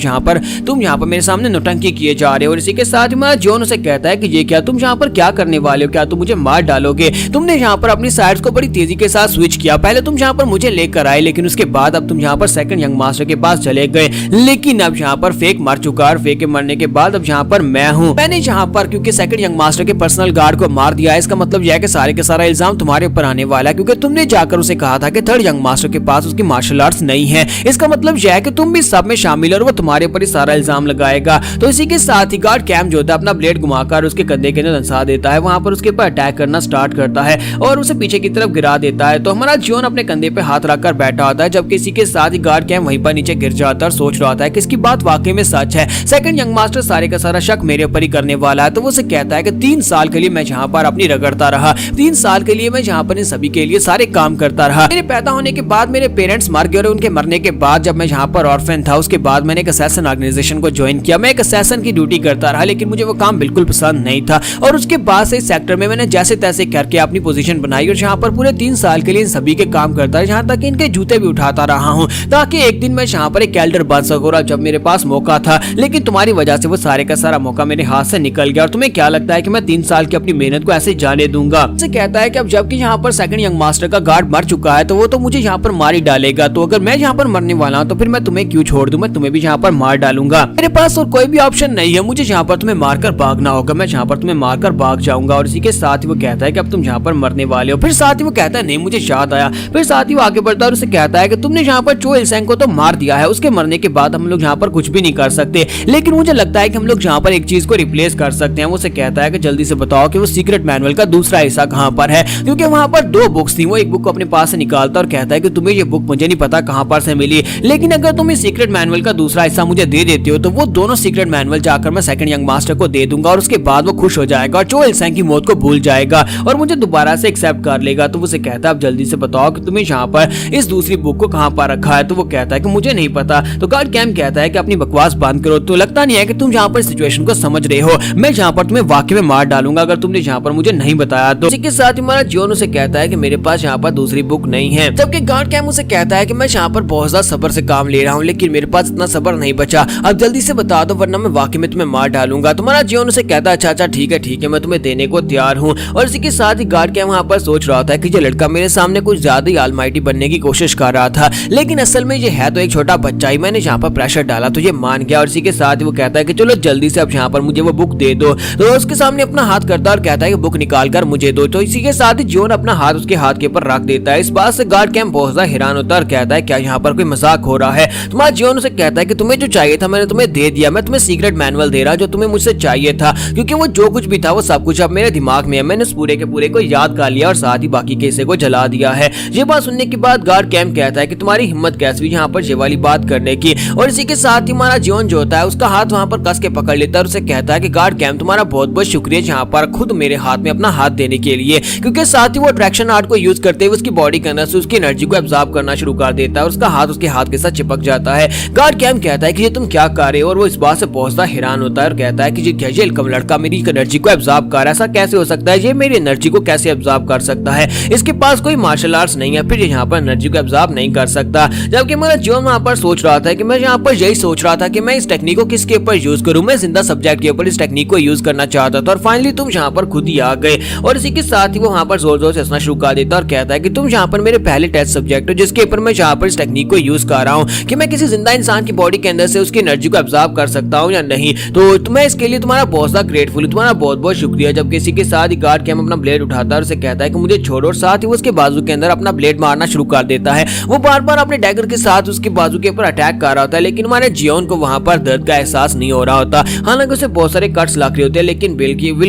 तुम यहाँ पर मेरे सामने नौटंकी किए जा रहे हो। और इसी के साथ ही जॉन उसे कहता है कि ये क्या तुम यहाँ पर क्या करने वाले हो, क्या तुम मुझे मार डालोगे। तुमने यहाँ पर अपनी साइड्स को बड़ी तेजी के साथ स्विच किया, पहले तुम यहाँ पर मुझे लेकर आए लेकिन उसके बाद अब तुम यहाँ पर सेकंड यंग मास्टर के पास चले गए, लेकिन अब यहाँ पर फेक मर चुका और फेक के मरने के बाद अब यहाँ पर मैं हूँ, मैंने यहाँ पर क्योंकि सेकंड यंग मास्टर के पर्सनल गार्ड को मार दिया है, इसका मतलब यह है कि सारे के सारा इल्जाम तुम्हारे ऊपर आने वाला है, क्योंकि तुमने जाकर उसे कहा था कि थर्ड यंग मास्टर के पास उसकी मार्शल आर्ट्स नहीं है, इसका मतलब यह है कि तुम भी सब में शामिल और वो तुम्हारे ऊपर ही सारा इल्जाम लगाएगा। तो इसी के साथ ही गार्ड कैम जो था अपना ब्लेड घुमाकर उसके कंधे के अंदर धंसा देता है, वहां पर उसके ऊपर अटैक करना स्टार्ट करता है और उसे पीछे की तरफ गिरा देता है। तो हमारा जॉन अपने कंधे पे हाथ रखकर बैठा होता है, जबकि इसी के साथ ही गार्ड कैम वहीं पर नीचे गिर जाता है और सोच रहा होता है कि इसकी बात वाकई में सच है, सेकंड यंग मास्टर सारे का सारा शक मेरे ऊपर ही करने वाला है। तो वो उसे कहता है कि 3 साल के लिए मैं यहाँ पर अपनी रगड़ता रहा, 3 साल के लिए मैं यहाँ पर इन सभी के लिए सारे काम करता रहा, मेरे पैदा होने के बाद मेरे पेरेंट्स मर गए और उनके मरने के बाद जब मैं यहाँ पर ऑर्फन था उसके बाद मैंने एक असैसिन ऑर्गेनाइजेशन को ज्वाइन किया, मैं एक असैसिन की ड्यूटी करता रहा, लेकिन मुझे वो काम बिल्कुल पसंद नहीं था और उसके बाद से इस सेक्टर में मैंने जैसे तैसे करके अपनी पोजीशन बनाई और यहाँ पर पूरे 3 साल के लिए इन सभी के काम करता है, यहाँ तक इनके जूते भी उठाता रहा हूँ ताकि एक दिन मैं यहाँ पर एक एल्डर बन सकूँ। जब मेरे पास मौका था, लेकिन तुम्हारी वजह से वो सारे का सारा मौका मेरे हाथ से निकल गया और तुम्हें क्या लगता है कि मैं 3 साल की अपनी मेहनत को ऐसे जाने दूंगा। उसे कहता है कि अब जबकि यहाँ पर सेकंड यंग मास्टर का गार्ड मर चुका है तो वो तो मुझे यहाँ पर मार ही डालेगा, तो अगर मैं यहाँ पर मरने वाला हूँ तो फिर मैं तुम्हें क्यों छोड़ दूं, मैं तुम्हें भी यहाँ पर मार डालूंगा, मेरे पास और कोई भी ऑप्शन नहीं है, मुझे यहाँ पर तुम्हें मारकर भागना होगा, मैं यहाँ पर तुम्हें मारकर भाग जाऊंगा। और इसी के साथ ही वो कहता है कि अब तुम यहाँ पर मरने वाले हो। फिर साथ ही वो कहता है नहीं मुझे याद आया, फिर साथ ही वो आगे बढ़ता है और उसे कहता है कि तुमने यहाँ पर चो इल्सैंग को तो मार दिया है, उसके मरने के बाद हम लोग यहाँ पर कुछ भी नहीं कर सकते, लेकिन मुझे लगता है कि हम लोग यहाँ पर एक चीज को रिप्लेस कर सकते हैं। वो उसे कहता है कि जल्दी से बताओ कि वो सीक्रेट मैनुअल का दूसरा हिस्सा कहाँ पर है, क्योंकि वहाँ पर 2 बुक्स थी। वो एक बुक को अपने पास से निकालता और कहता है कि तुम्हें ये बुक मुझे नहीं पता कहाँ पर से मिली, लेकिन अगर तुम इस सीक्रेट मैनुअल का दूसरा हिस्सा मुझे दे देते हो तो वो दोनों सीक्रेट मैनुअल जाकर मैं सेकंड यंग मास्टर को दे दूंगा और उसके बाद वो खुश हो जाएगा और चो इल्सैंग की मौत को भूल जाएगा और मुझे दोबारा से एक्सेप्ट कर लेगा। तो वो उसे कहता है अब जल्दी से बताओ कि तुम्हें यहाँ पर इस दूसरी बुक को कहाँ पर रखा है। तो वो कहता है कि मुझे नहीं पता। तो गार्ड कैम कहता है कि अपनी बकवास बंद करो, तो लगता नहीं है कि तुम यहाँ पर सिचुएशन को समझ रहे हो, मैं यहाँ पर तुम्हें वाकई में मार डालूंगा अगर तुमने यहाँ पर मुझे नहीं बताया। तो इसी के साथ ही हमारा जॉन उसे कहता है कि मेरे पास यहाँ पर दूसरी बुक नहीं है, जबकि गार्ड कैम उसे कहता है कि मैं यहाँ पर बहुत ज्यादा सब्र से काम ले रहा हूँ, लेकिन मेरे पास इतना सब्र नहीं बचा, अब जल्दी से बता दो वरना मैं वाकई में तुम्हें मार डालूंगा। तुम्हारा जॉन उसे कहता है अच्छा ठीक है मैं तुम्हें देने को को तैयार हूँ। और इसी के साथ ही गार्ड कैम वहाँ पर सोच रहा था कि ये लड़का मेरे सामने कुछ ज्यादा ही ऑलमाइटी बनने की कोशिश कर रहा था, लेकिन असल में ये है तो एक छोटा बच्चा ही। मैंने यहाँ पर प्रेशर डाला तो ये मान गया। और इसी के साथ ही वो कहता है कि चलो जल्दी से अब यहाँ पर मुझे वो बुक दे दो। तो उसके सामने अपना हाथ करता है और कहता है कि बुक निकाल कर मुझे दो। तो इसी के साथ ही जॉन अपना हाथ उसके हाथ के ऊपर रख देता है। इस बात से गार्ड कैम बहुत ज्यादा हैरान होता है और कहता है क्या यहाँ पर कोई मजाक हो रहा है। तुम्हारा जॉन उसे कहता है कि तुम्हें जो चाहिए था मैंने तुम्हें दे दिया, मैं तुम्हें सीक्रेट मैनुअल दे रहा जो तुम्हें मुझसे चाहिए था, क्योंकि वो जो कुछ भी था वो सब कुछ अब मेरे दिमाग में है। मैंने उस पूरे के पूरे को याद कर लिया और साथ ही बाकी के हिस्से को जला दिया है। ये बात सुनने के बाद गार्ड कैम कहता है कि तुम्हारी हिम्मत कैसे हुई यहाँ पर ये वाली बात करने की। और इसी के साथ ही हमारा जॉन जो होता है उसका हाथ वहाँ पर कस के पकड़ लेता है और उसे कहता है कि गार्ड कैम तुम्हारा बहुत बहुत शुक्रिया यहाँ पर खुद मेरे हाथ में अपना हाथ देने के लिए, क्योंकि साथ ही वो अट्रैक्शन आर्ट को यूज करते हुए उसकी बॉडी के अंदर से उसकी एनर्जी को एब्जॉर्ब करना शुरू कर देता है और उसका हाथ उसके हाथ के साथ चिपक जाता है। गार्ड कैम कहता है कि ये तुम क्या कर रहे हो, और वो इस बात से बहुत ज्यादा हैरान होता है और कहता है कि ये लड़का मेरी एनर्जी को एब्जॉर्ब कर रहा है, ऐसा कैसे हो सकता है, ये मेरी एनर्जी को कैसे एब्जॉर्ब कर सकता है, इसके पास कोई मार्शल आर्ट्स नहीं है, फिर यहाँ पर एनर्जी को एब्जॉर्ब नहीं कर सकता। जबकि मेरा जॉन वहाँ पर सोच रहा था कि मैं यहाँ पर यही सोच रहा था कि मैं इस टेक्निक को किसके ऊपर यूज करूं, मैं जिंदा सब्जेक्ट के ऊपर इस टेक्निक को यूज करना चाहता था और फाइनली तुम यहाँ पर खुद ही आ गए। और इसी के साथ ही वो वहाँ पर जोर जोर से हंसना शुरू कर देता और कहता है कि तुम यहाँ पर मेरे पहले टेस्ट सब्जेक्ट हो जिसके ऊपर मैं यहाँ पर इस टेक्निक को यूज कर रहा हूँ कि मैं किसी जिंदा इंसान की बॉडी के अंदर से उसकी एनर्जी को एब्जॉर्ब कर सकता हूँ या नहीं। तो मैं इसके लिए तुम्हारा बहुत ज्यादा ग्रेटफुल हूँ, तुम्हारा बहुत बहुत शुक्रिया। जब किसी के साथ ही गार्ड कैम अपना ब्लेड उठाता है और उसे कहता है कि मुझे छोड़ो, और साथ ही वो उसके बाजू के अंदर अपना ब्लेड मारना शुरू कर देता है। वो बार बार अपने डैगर के साथ उसके बाजू के ऊपर अटैक कर रहा होता है, लेकिन हमारे जियोन को वहां पर दर्द का एहसास नहीं हो रहा होता। हालांकि उसे बहुत सारे कट्स लग रहे होते हैं, लेकिन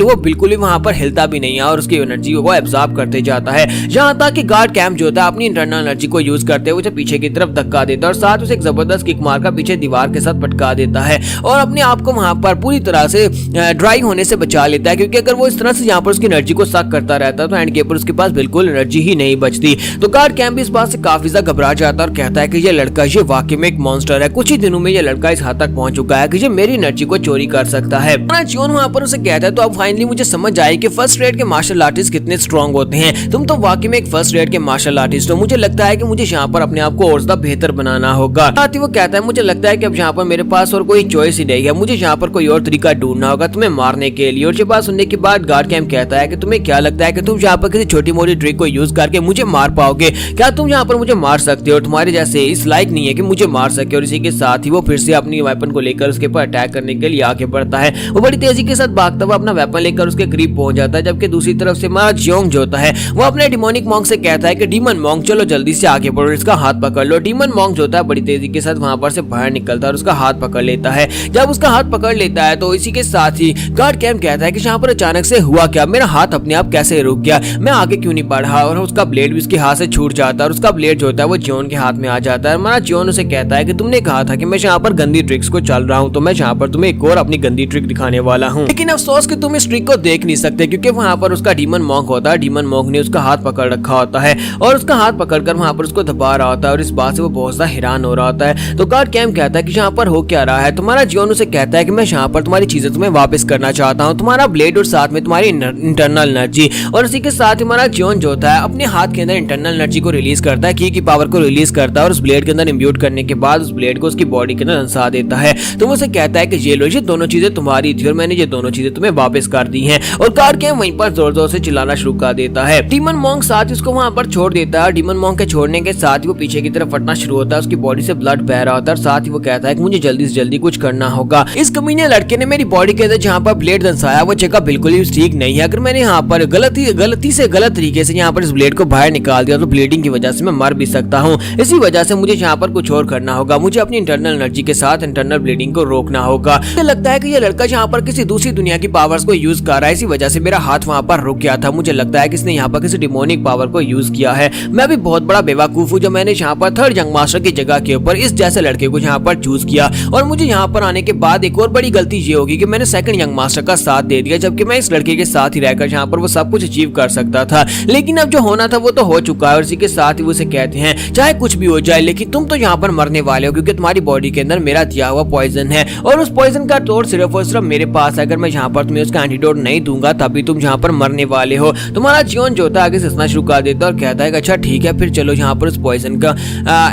वो बिल्कुल ही वहां पर हिलता भी नहीं है और उसकी एनर्जी को एब्जॉर्ब करते जाता है। यहाँ तक कि गार्ड कैम जो होता है अपनी इंटरनल एनर्जी को यूज करते हुए उसे पीछे की तरफ धक्का देता है और साथ उसे एक जबरदस्त किक मार कर पीछे दीवार के साथ पटका देता है और अपने आप को वहां पर पूरी तरह से ड्राई होने से बचा लेता है, क्योंकि अगर वो इस तरह से यहाँ पर उसकी एनर्जी को सक करता रहता तो एंड के ऊपर उसके पास बिल्कुल एनर्जी ही नहीं बचती। तो गार्ड कैम भी इस बात से काफी ज्यादा घबरा जाता है और कहता है कि ये लड़का ये वाकई में एक मॉन्स्टर है। कुछ ही दिनों में ये लड़का इस हद तक पहुंच चुका है कि ये मेरी एनर्जी को चोरी कर सकता है। जॉन वहां पर उसे कहता है तो अब फाइनली मुझे समझ आई कि फर्स्ट रेट के मार्शल आर्टिस्ट कितने स्ट्रॉन्ग होते हैं। तुम तो वाकई में एक फर्स्ट रेट के मार्शल आर्टिस्ट हो। मुझे लगता है कि मुझे यहाँ पर अपने आप को और ज्यादा बेहतर बनाना होगा। साथ ही वो कहता है मुझे लगता है कि अब यहाँ पर मेरे पास और कोई चॉइस ही नहीं है, मुझे यहाँ पर कोई और तरीका ढूंढना होगा तुम्हें मारने के लिए। और ये बात सुनने के बाद गार्ड कैम कहता है कि तुम्हें क्या लगता है कि तुम यहाँ पर किसी छोटी मोटी ट्रिक को यूज करके मुझे मार पाओगे? क्या तुम यहाँ पर मुझे मार सकते हो? तुम्हारे जैसे इस लायक नहीं है कि मुझे मार सके। और इसी के साथ ही वो फिर से अपनी वेपन को लेकर उसके ऊपर अटैक करने के लिए आगे बढ़ता है। वो बड़ी तेजी के साथ भागता हुआ अपना वेपन लेकर उसके करीब पहुंच जाता है, जबकि दूसरी तरफ से हमारा जियोंग जो होता है वो अपने डिमोनिक मॉन्क से कहता है कि डीमन मॉन्क चलो जल्दी से आगे बढ़ो, इसका हाथ पकड़ लो। डीमन मॉन्क जो होता है बड़ी तेजी के साथ वहां पर से बाहर निकलता है और उसका हाथ पकड़ लेता है। जब उसका हाथ पकड़ लेता है तो इसी के साथ ही गार्ड कैम कहता है कि यहाँ पर अचानक से हुआ क्या, मेरा हाथ अपने आप कैसे रुक गया, मैं आगे क्यों नहीं बढ़ा। और उसका ब्लेड भी उसके हाथ से छूट जाता है और उसका ब्लेड जो होता है वो जॉन के हाथ में आ जाता है। हमारा जॉन उसे कहता है कि तुमने कहा था कि मैं यहाँ पर गंदी ट्रिक्स को चल रहा हूँ, तो मैं यहाँ पर तुम्हें एक और अपनी गंदी ट्रिक दिखाने वाला हूँ। लेकिन अफसोस कि तुम इस ट्रिक को देख नहीं सकते, क्योंकि वहाँ पर उसका डीमन मॉन्क होता है। डीमन मॉन्क ने उसका हाथ पकड़ रखा होता है और उसका हाथ पकड़कर वहाँ पर उसको दबा रहा होता है और इस बात से वो बहुत ज्यादा हैरान हो रहा होता है। तो गार्ड कैम कहता है कि यहाँ पर हो क्या रहा है। तुम्हारा जॉन उसे कहता है कि मैं यहाँ पर तुम्हारी चीजें तुम्हें वापस करना चाहता हूँ, तुम्हारा ब्लेड और साथ में तुम्हारी इंटरनल एनर्जी। और इसी के साथ ही हमारा जॉन जो होता है अपने हाथ के अंदर इंटरनल एनर्जी को रिलीज करता है, की पावर को रिलीज करता है और उस ब्लेड के अंदर इम्ब्यूट करने के बाद उस ब्लेड को उसकी बॉडी के अंदर धंसा देता है। तो वो उसे कहता है कि ये लो, ये दोनों चीजें तुम्हारी थी और मैंने ये दोनों चीजें तुम्हें वापस कर दी हैं। और गार्ड कैम वहीं पर जोर जोर से चिल्लाना शुरू कर देता है। डीमन मॉन्क साथ उसको वहां पर छोड़ देता है। डीमन मॉन्क के छोड़ने के साथ ही वो पीछे की तरफ फटना शुरू होता है, उसकी बॉडी से ब्लड बह रहा होता है और साथ ही वो कहता है कि मुझे जल्दी से जल्दी कुछ करना होगा। इस कमीने लड़के ने मेरी बॉडी के अंदर जहाँ पर ब्लेड धंसाया वो जगह बिल्कुल ही ठीक नहीं है। अगर मैंने यहाँ पर गलती से गलत तरीके से यहाँ पर इस ब्लेड को बाहर निकाल दिया तो ब्लीडिंग की वजह से मैं मर भी सकता हूँ। इसी वजह से मुझे यहाँ पर कुछ और करना होगा, मुझे अपनी इंटरनल एनर्जी के साथ इंटरनल ब्लीडिंग को रोकना होगा। मुझे लगता है कि ये लड़का यहाँ पर किसी दूसरी दुनिया की पावर्स को यूज कर रहा है, इसी वजह से मेरा हाथ वहाँ पर रुक गया था। मुझे लगता है कि इसने यहाँ पर किसी डिमोनिक पावर को यूज किया है। मैं भी बहुत बड़ा बेवकूफ हूँ जो मैंने यहाँ पर थर्ड यंग मास्टर की जगह के ऊपर इस जैसे लड़के को यहाँ पर चूज किया। और मुझे यहाँ पर आने के बाद एक और बड़ी गलती ये होगी कि मैंने सेकंड यंग मास्टर का साथ दे दिया, जबकि मैं इस लड़के के साथ ही रहकर यहाँ पर वो सब कुछ अचीव कर सकता था। लेकिन अब जो होना था वो तो हो चुका है। और इसी के साथ ही वो उसे कहते हैं चाहे कुछ भी हो जाए लेकिन तुम तो यहाँ पर मरने वाले हो, क्योंकि तुम्हारी बॉडी के अंदर मेरा दिया हुआ पॉइजन है और उस पॉइजन का तोड़ सिर्फ और सिर्फ मेरे पास है। अगर मैं यहाँ पर तुम्हें उसका एंटीडोट नहीं दूंगा तभी तुम यहाँ पर मरने वाले हो। तुम्हारा जीवन जो होता है आगे से हंसना शुरू कर देता है और कहता है कि अच्छा ठीक है, फिर चलो यहाँ पर उस पॉइजन का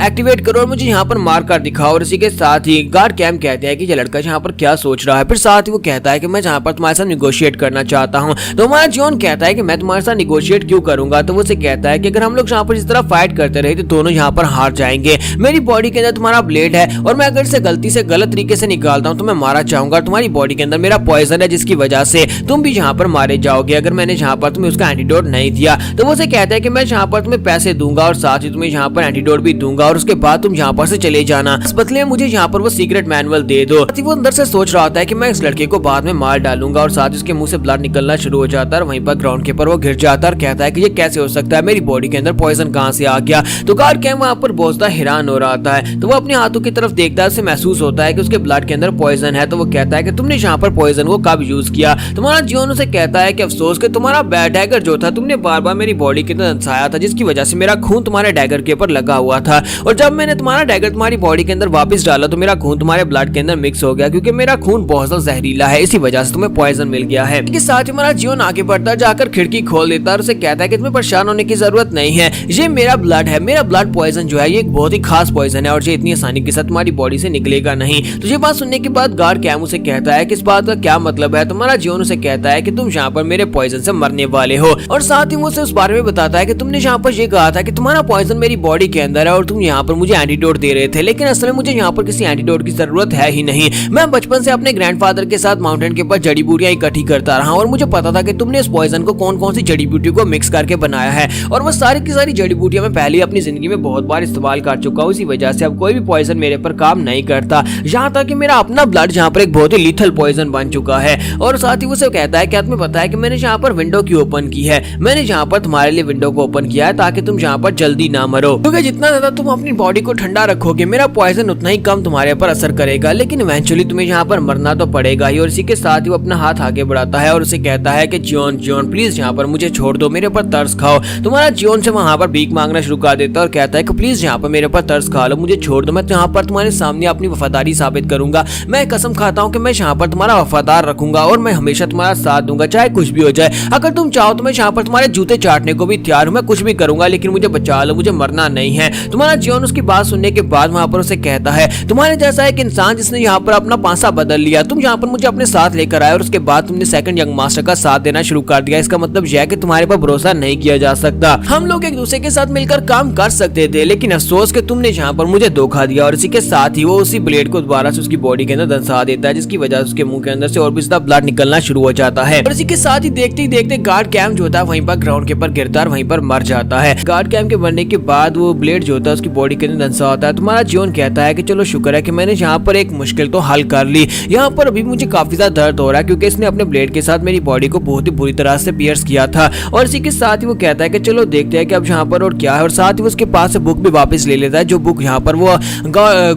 एक्टिवेट करो और मुझे यहाँ पर मार कर दिखाओ। और इसी के साथ ही गार्ड कैम कहते हैं कि ये लड़का यहाँ पर क्या सोच रहा है। फिर साथ ही वो कहता है कि मैं यहाँ पर तुम्हारे साथ निगोशिएट करना चाहता चाहता हूँ। तो हमारा जॉन कहता है कि मैं तुम्हारे साथ निगोशिएट क्यों करूंगा। तो वो उसे कहता है कि अगर हम लोग यहाँ पर इस तरह फाइट करते रहे तो दोनों यहाँ पर हार जाएंगे। मेरी बॉडी के अंदर तुम्हारा ब्लेड है और मैं अगर इसे गलती से गलत तरीके से निकालता हूँ तो मैं मारा जाऊंगा। तुम्हारी बॉडी के अंदर मेरा पॉइजन है जिसकी वजह से तुम भी यहाँ पर मारे जाओगे अगर मैंने यहाँ पर तुम्हें उसका एंटीडोट नहीं दिया। तो वो उसे कहता है कि मैं यहाँ पर तुम्हें पैसे दूंगा और साथ ही तुम्हें यहाँ पर एंटीडोट भी दूंगा और उसके बाद तुम यहाँ पर से चले जाना। इस बदले में मुझे यहाँ पर वो सीक्रेट मैनुअल दे दो। वो अंदर से सोच रहा होता है कि मैं इस लड़के को बाद में मार डालूंगा और साथ ही उसके मुंह से ब्लड निकलना शुरू हो जाता है। वहीं पर ग्राउंड के ऊपर वो गिर जाता है और कहता है कि ये कैसे हो सकता है, मेरी बॉडी के अंदर पॉइजन कहां से आ गया। तो गार्ड कैम वहां पर बहुत हैरान हो रहा होता है। तो वो अपने हाथों की तरफ देखता है, उसे महसूस होता है कि उसके ब्लड के अंदर पॉइजन है। तो वो कहता है कि तुमने यहाँ पर पॉइजन को कब यूज किया। तुम्हारा जियोन उसे कहता है कि अफसोस कि तुम्हारा डैगर जो था तुमने बार बार मेरी बॉडी के अंदर दंसाया था जिसकी वजह से मेरा खून तुम्हारे डैगर के ऊपर लगा हुआ था और जब मैंने तुम्हारा डैगर तुम्हारी बॉडी के अंदर वापस डाला तो मेरा खून तुम्हारे ब्लड के अंदर मिक्स हो गया क्योंकि मेरा खून बहुत ज्यादा जहरीला है, इसी वजह से तुम्हें पॉइजन मिल गया है। इसके साथ ही हमारा जियोन आगे बढ़ता है, जाकर खिड़की खोल देता है और उसे कहता है कि तुम्हें परेशान होने की जरूरत नहीं है, ये मेरा ब्लड है। मेरा ब्लड पॉइजन जो है ये एक बहुत ही खास पॉइजन है और ये इतनी आसानी के साथ तुम्हारी बॉडी से निकलेगा नहीं। तो ये बात सुनने के बाद गार्ड कैम उसे कहता है कि इस बात का क्या मतलब है। तुम्हारा जियोन उसे कहता है कि तुम यहाँ पर मेरे पॉइजन से मरने वाले हो और साथ ही वो उसे उस बारे में बताता है कि तुमने यहाँ पर ये कहा था कि तुम्हारा पॉइजन मेरी बॉडी के अंदर है और तुम यहाँ पर मुझे एंटीडोट दे रहे थे, लेकिन असल में मुझे यहाँ पर किसी एंटीडोट की जरूरत है ही नहीं। मैं बचपन से अपने ग्रैंडफादर के साथ माउंटेन के ऊपर जड़ी बूटियां इकट्ठी करता रहा और मुझे पता था कि तुमने इस पॉइजन को कौन कौन सी जड़ी बूटी को मिक्स करके बनाया है और वो सारी की सारी जड़ी बूटियां मैं पहले अपनी जिंदगी में बहुत बार इस्तेमाल कर चुका हूँ। इसी वजह से अब कोई भी पॉइजन मेरे पर काम नहीं करता, यहाँ तक कि मेरा अपना ब्लड यहाँ पर एक बहुत ही लीथल पॉइजन बन चुका है। और साथ ही वो उसे कहता है कि तुम्हें पता है कि मैंने यहाँ पर विंडो क्यों ओपन की है। मैंने यहाँ पर तुम्हारे लिए विंडो को ओपन किया है ताकि तुम यहाँ पर जल्दी ना मरो, क्योंकि जितना ज्यादा तुम अपनी बॉडी को ठंडा रखोगे मेरा पॉइजन उतना ही कम तुम्हारे पर असर करेगा, लेकिन इवेंचुअली तुम्हें यहाँ पर मरना तो पड़ेगा ही। और इसी के साथ ही वो अपना हाथ आगे बढ़ाता है और उसे कहता है कि जियोन जियोन प्लीज यहाँ पर मुझे छोड़ दो, मेरे पर तरस खाओ। तुम्हारा जियोन से वहां पर भीख मांगना शुरू कर देता है और कहता है कि प्लीज यहाँ पर मेरे पर तरस खा लो, मुझे छोड़ दो, मैं यहाँ पर तुम्हारे सामने अपनी वफादारी साबित करूंगा। मैं कसम खाता हूँ कि मैं यहाँ पर तुम्हारा वफादार रखूंगा और मैं हमेशा तुम्हारा साथ दूंगा चाहे कुछ भी हो जाए। अगर तुम चाहो तो मैं यहाँ पर तुम्हारे जूते चाटने को भी तैयार हूँ, मैं कुछ भी करूंगा, लेकिन मुझे बचा लो, मुझे मरना नहीं है। तुम्हारा जियोन उसकी बात सुनने के बाद वहां पर उसे कहता है तुम्हारे जैसा एक इंसान जिसने यहाँ पर अपना पासा बदल लिया, तुम यहाँ पर मुझे अपने साथ लेकर आए और उसके बाद तुमने सेकंड यंग मास्टर का साथ देना शुरू कर दिया। इसका मतलब यह है कि तुम्हारे पर भरोसा नहीं किया जा सकता। हम लोग एक दूसरे के साथ मिलकर काम कर सकते थे, लेकिन अफसोस कि तुमने यहाँ पर मुझे धोखा दिया। और इसी के साथ ही वो उसी ब्लेड को दोबारा से उसकी बॉडी के अंदर दंसा देता है जिसकी वजह से उसके मुंह के अंदर से और भी ज्यादा ब्लड निकलना शुरू हो जाता है। और इसी के साथ ही देखते ही देखते गार्ड कैम जो होता है वहीं पर ग्राउंड के ऊपर गिरता है और वहीं पर मर जाता है। गार्ड कैम के मरने के बाद वो ब्लेड जो होता है उसकी बॉडी के अंदर दंसा होता है। तुम्हारा जियोन कहता है कि चलो शुक्र है कि मैंने यहाँ पर एक मुश्किल तो हल कर ली, यहाँ पर अभी मुझे काफी ज्यादा दर्द हो रहा है क्योंकि इसने अपने ब्लेड के साथ मेरी बॉडी को बहुत ही बुरी तरह से पियर्स किया था। और इसी के साथ ही वो कहता है कि चलो देखते हैं कि अब यहाँ पर और क्या है। और साथ ही उसके पास से बुक भी वापस ले लेता है जो बुक यहाँ पर वो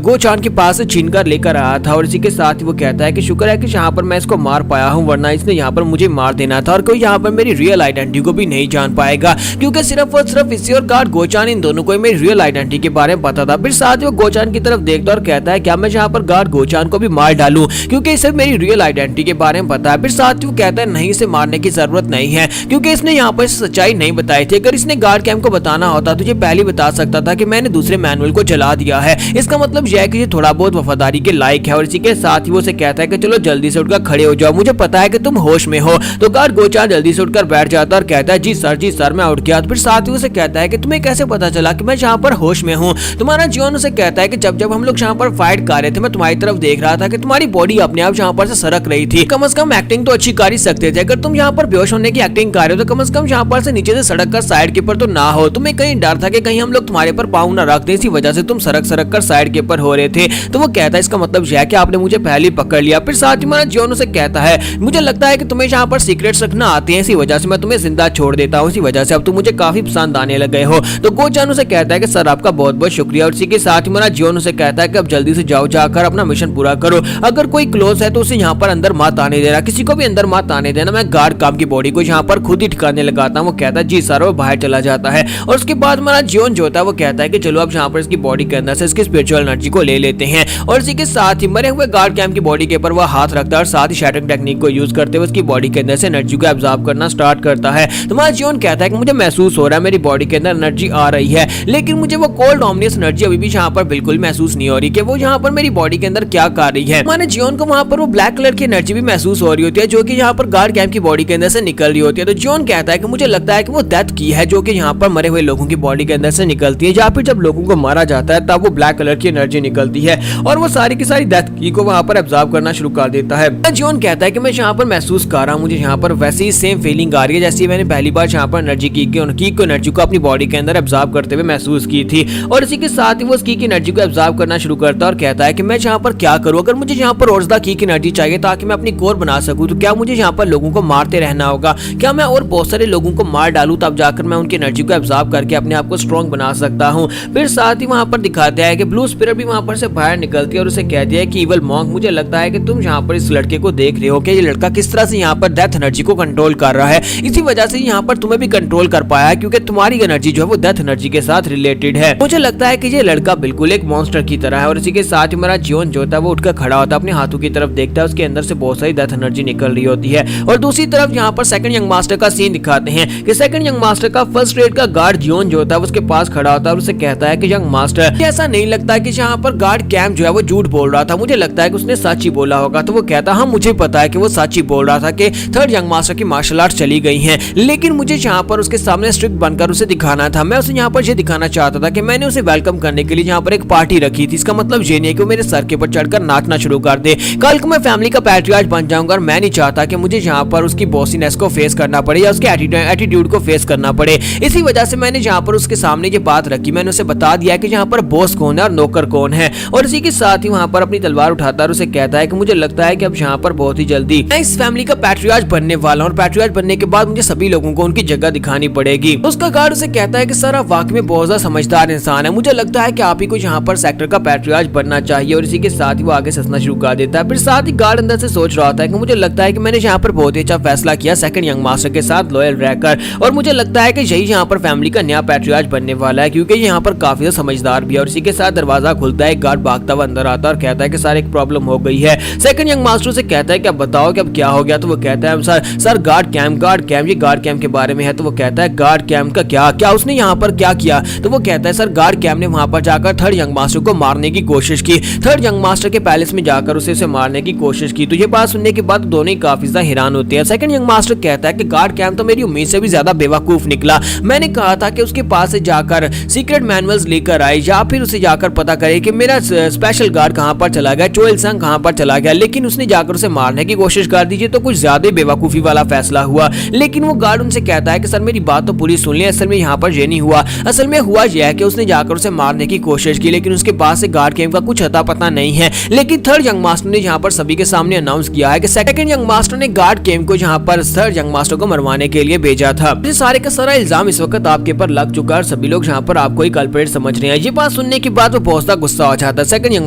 गोचान के पास से छीन कर लेकर आया था। और इसी के साथ ही वो कहता है कि शुक्र है कि यहाँ पर मैं इसको मार पाया हूँ, वरना इसने यहाँ पर मुझे मार देना था और कोई यहाँ पर मेरी रियल आइडेंटिटी को भी नहीं जान पाएगा, क्योंकि सिर्फ और सिर्फ इसी और गार्ड गोचान इन दोनों को मेरी रियल आइडेंटिटी के बारे में पता था। फिर साथ ही वो गोचान की तरफ देखता और कहता है क्या मैं यहाँ पर गार्ड गोचान को भी मार डालूं क्योंकि इसे मेरी रियल आइडेंटिटी के बारे में पता है। फिर साथ ही वो कहता है नहीं, इसे मारने की जरूरत नहीं है क्योंकि इसने यहाँ पर सच्चाई नहीं बताई थी। अगर इसने गार्ड कैंप को बताना होता तो ये पहले बता सकता था कि मैंने दूसरे मैनुअल को जला दिया है। इसका मतलब यह है कि ये थोड़ा बहुत वफादारी के लायक है। और इसी के साथ ही वो उसे कहता है कि चलो जल्दी से उठकर खड़े हो जाओ, मुझे पता है कि तुम होश में हो। तो गार्ड गोचान जल्दी से उठकर बैठ जाता और कहता है जी सर मैं उठ गया। फिर साथ ही उसे कहता है कि तुम्हें कैसे पता चला कि मैं यहाँ पर होश में हूँ। तुम्हारा जियोन उसे कहता है कि जब हम लोग यहाँ पर फाइट कर रहे थे मैं तुम्हारी तरफ देख रहा था कि तुम्हारी बॉडी अपने आप यहाँ पर से सरक रही थी। कम से कम एक्टिंग तो अच्छी कर ही सकते थे। अगर तुम यहाँ पर बेहोश होने की एक्टिंग कर रहे हो तो कम से कम यहाँ पर से नीचे से सड़क कर साइड के ऊपर तो ना हो। तुम्हें कहीं डर था कि कहीं हम लोग तुम्हारे पर पाँव ना रख दें, इसी वजह से तुम सरक कर साइड के ऊपर हो रहे थे। तो वो कहता है इसका मतलब यह है कि आपने मुझे पहले पकड़ लिया। फिर साथ ही हमारा जियोन उसे कहता है मुझे लगता है कि तुम्हें यहाँ पर सीक्रेट्स रखना आते हैं, इसी वजह से मैं तुम्हें जिंदा छोड़ देता हूँ, इसी वजह से अब तुम मुझे काफी पसंद आने लगे हो। तो गोचान उसे कहता है कि सर आपका बहुत बहुत शुक्रिया। और इसी के साथ ही हमारा जियोन उसे कहता है कि अब जल्दी से जाओ, जाकर अपना मिशन पूरा करो। अगर कोई क्लोज है तो उसे यहाँ पर अंदर मत आने देना, किसी को भी अंदर मत आने देना। मैं गार्ड काम की बॉडी को यहाँ पर खुद ही ठिकाने लगाता हूँ। वो कहता है जी सर, वो बाहर चला जाता है। और उसके बाद हमारा जियोन जो होता है वो कहता है कि चलो अब यहाँ पर इसकी बॉडी के अंदर से इसकी स्पिरिचुअल एनर्जी को ले लेते हैं। और इसी के साथ ही मरे हुए गार्ड कैंप की बॉडी के ऊपर वह हाथ रखता है और साथ ही शैटरिंग टेक्निक को यूज करते हुए उसकी बॉडी के अंदर से एनर्जी को एब्जॉर्ब करना स्टार्ट करता है। तुम्हारा जियोन कहता है कि मुझे महसूस हो रहा है मेरी बॉडी के अंदर एनर्जी आ रही है, लेकिन मुझे वो कोल्ड ऑमनियस एनर्जी अभी भी यहाँ पर बिल्कुल महसूस नहीं हो रही कि वो यहाँ पर मेरी बॉडी के अंदर क्या कर रही है। हमारे जियोन को वहाँ पर वो ब्लैक कलर की एनर्जी भी महसूस हो रही होती है जो कि यहाँ पर गार्ड कैंप की बॉडी के अंदर से निकल रही होती है। तो जॉन कहता है कि मुझे लगता है कि वो डेथ की है जो कि यहाँ पर मरे हुए लोगों की बॉडी के अंदर से निकलती है, या फिर जब लोगों को मारा जाता है तब वो ब्लैक कलर की एनर्जी निकलती है और वो सारी की सारी डेथ की को वहाँ पर एब्जॉर्ब करना शुरू कर देता है। जॉन कहता है कि मैं यहाँ पर महसूस कर रहा हूँ, मुझे यहाँ पर वैसे ही सेम फीलिंग आ रही है जैसे मैंने पहली बार यहाँ पर एनर्जी की एनर्जी को अपनी बॉडी के अंदर एब्जॉर्ब करते हुए महसूस की थी। और इसी के साथ ही वो उस की एनर्जी को एब्जॉर्ब करना शुरू करता है और कहता है कि मैं यहाँ पर क्या करूँ, अगर मुझे यहाँ पर और ज्यादा की एनर्जी चाहिए ताकि मैं अपनी कोर बना सकूँ तो क्या मुझे यहाँ पर लोगों को मारते रहना होगा, क्या मैं और बहुत सारे लोगों को मार डालूं तब जाकर मैं उनकी एनर्जी को एब्जॉर्ब करके अपने आप को स्ट्रॉन्ग बना सकता हूं। फिर साथ ही वहां पर दिखाते हैं कि ब्लू स्पिरिट भी वहां पर से बाहर निकलती है और उसे कहती है कि इवल मॉन्क, मुझे लगता है कि तुम यहाँ पर इस लड़के को देख रहे हो कि ये लड़का किस तरह से यहाँ पर डेथ एनर्जी को कंट्रोल कर रहा है, इसी वजह से यहाँ पर तुम्हें भी कंट्रोल कर पाया है क्योंकि तुम्हारी एनर्जी जो है वो डेथ एनर्जी के साथ रिलेटेड है। मुझे लगता है कि ये लड़का बिल्कुल एक मॉन्स्टर की तरह है। और इसी के साथ ही हमारा जॉन जो होता है वो उठकर खड़ा होता है, अपने हाथों की तरफ देखता है, उसके अंदर से बहुत सारी डेथ एनर्जी निकल रही होती है। और दूसरी तरफ यहाँ पर सेकंड यंग मास्टर का सीन दिखाते हैं कि सेकंड यंग मास्टर का फर्स्ट रेड का गार्ड जॉन जो होता है उसके पास खड़ा होता है और उसे कहता है कि यंग मास्टर, ऐसा नहीं लगता कि यहाँ पर गार्ड कैम जो है वो झूठ बोल रहा था, मुझे लगता है कि उसने सच ही बोला होगा। तो वो कहता, हाँ मुझे पता है कि वो सच ही बोल रहा था कि थर्ड यंग मास्टर की मार्शल आर्ट चली गई है, लेकिन मुझे यहाँ पर उसके सामने स्ट्रिक्ट बनकर उसे दिखाना था। मैं उसे यहाँ पर ये दिखाना चाहता था कि मैंने उसे वेलकम करने के लिए यहाँ पर एक पार्टी रखी थी, इसका मतलब ये नहीं कि वो मेरे सर के ऊपर चढ़कर नाचना शुरू कर दे। कल को मैं फैमिली का पैट्रियार्च बन जाऊंगा और मैं नहीं चाहता कि मुझे यहाँ पर उसकी बॉसीनेस को फेस करना पड़े या उसके एटीट्यूड को फेस करना पड़े। इसी वजह से मैंने यहाँ पर उसके सामने ये बात रखी, मैंने उसे बता दिया कि यहाँ पर बॉस कौन है और नौकर कौन है। और इसी के साथ ही वहाँ पर अपनी तलवार उठाता है और उसे कहता है कि मुझे लगता है कि अब यहाँ पर बहुत ही जल्दी मैं इस फैमिली का पैट्रियार्च बनने वाला हूँ और पैट्रियार्च बनने के बाद मुझे सभी लोगों को उनकी जगह दिखानी पड़ेगी। उसका गार्ड उसे कहता है कि सर आप वाकई में बहुत ज्यादा समझदार इंसान है, मुझे लगता है कि आप ही को यहाँ पर सेक्टर का पैट्रियार्च बनना चाहिए। और इसी के साथ ही वो आगे ससना शुरू कर देता है। फिर साथ ही गार्ड अंदर से सोच रहा होता है कि मुझे लगता है कि मैंने यहाँ पर बहुत ही अच्छा फैसला किया सेकंड यंग मास्टर के साथ लॉयल रहकर, और मुझे लगता है कि यही यहाँ पर फैमिली का नया पैट्रियार्च बनने वाला है क्योंकि यहाँ पर काफी समझदार भी है। और इसी के साथ दरवाजा खुलता है, गार्ड भागता हुआ अंदर आता है और कहता है कि सर एक प्रॉब्लम हो गई है। सेकंड यंग मास्टर से कहता है कि अब बताओ कि अब क्या हो गया। तो वो कहता है सर गार्ड कैम ये गार्ड कैम के बारे में है। तो वो कहता है गार्ड कैम का क्या उसने यहाँ पर क्या किया। तो वो कहता है सर गार्ड कैम ने वहां पर जाकर थर्ड यंग मास्टर को मारने की कोशिश की, थर्ड यंग मास्टर के पैलेस में जाकर उसे मारने की कोशिश की। तो ये बात सुनने के बाद दोनों ही काफी ज्यादा हैरान होते हैं। सेकंड यंग मास्टर कहता है कि गार्ड कैम तो मेरी उम्मीद से भी ज्यादा बेवकूफ निकला, मैंने कहा था कि उसके पास से जाकर सीक्रेट मैनुअल्स लेकर आए या फिर उसे जाकर पता करे कि मेरा स्पेशल गार्ड कहां पर चला गया, चोएल संग कहां पर चला गया, लेकिन उसने जाकर उसे मारने की कोशिश कर दी। तो कुछ ज्यादा बेवकूफी वाला फैसला हुआ। लेकिन वो गार्ड उनसे कहता है कि सर मेरी बात तो पूरी सुन ली, असल में यहाँ पर ये नहीं हुआ, असल में हुआ यह है कि उसने जाकर उसे मारने की कोशिश की लेकिन उसके पास से गार्ड कैम का कुछ अता पता नहीं है। लेकिन थर्ड यंग मास्टर ने यहाँ पर सभी के सामने अनाउंस किया है कि सेकंड यंग मास्टर ने गार्ड कैम को यहाँ पर थर्ड यंग मास्टर को मरवाने के लिए भेजा था। ये सारे का सारा इल्जाम इस वक्त आपके ऊपर लग चुका है, सभी लोग यहाँ पर आपको ही कल्प्रेट समझ रहे हैं। ये बात सुनने के बाद वो बहुत सा गुस्सा हो जाता है। सेकंड यंग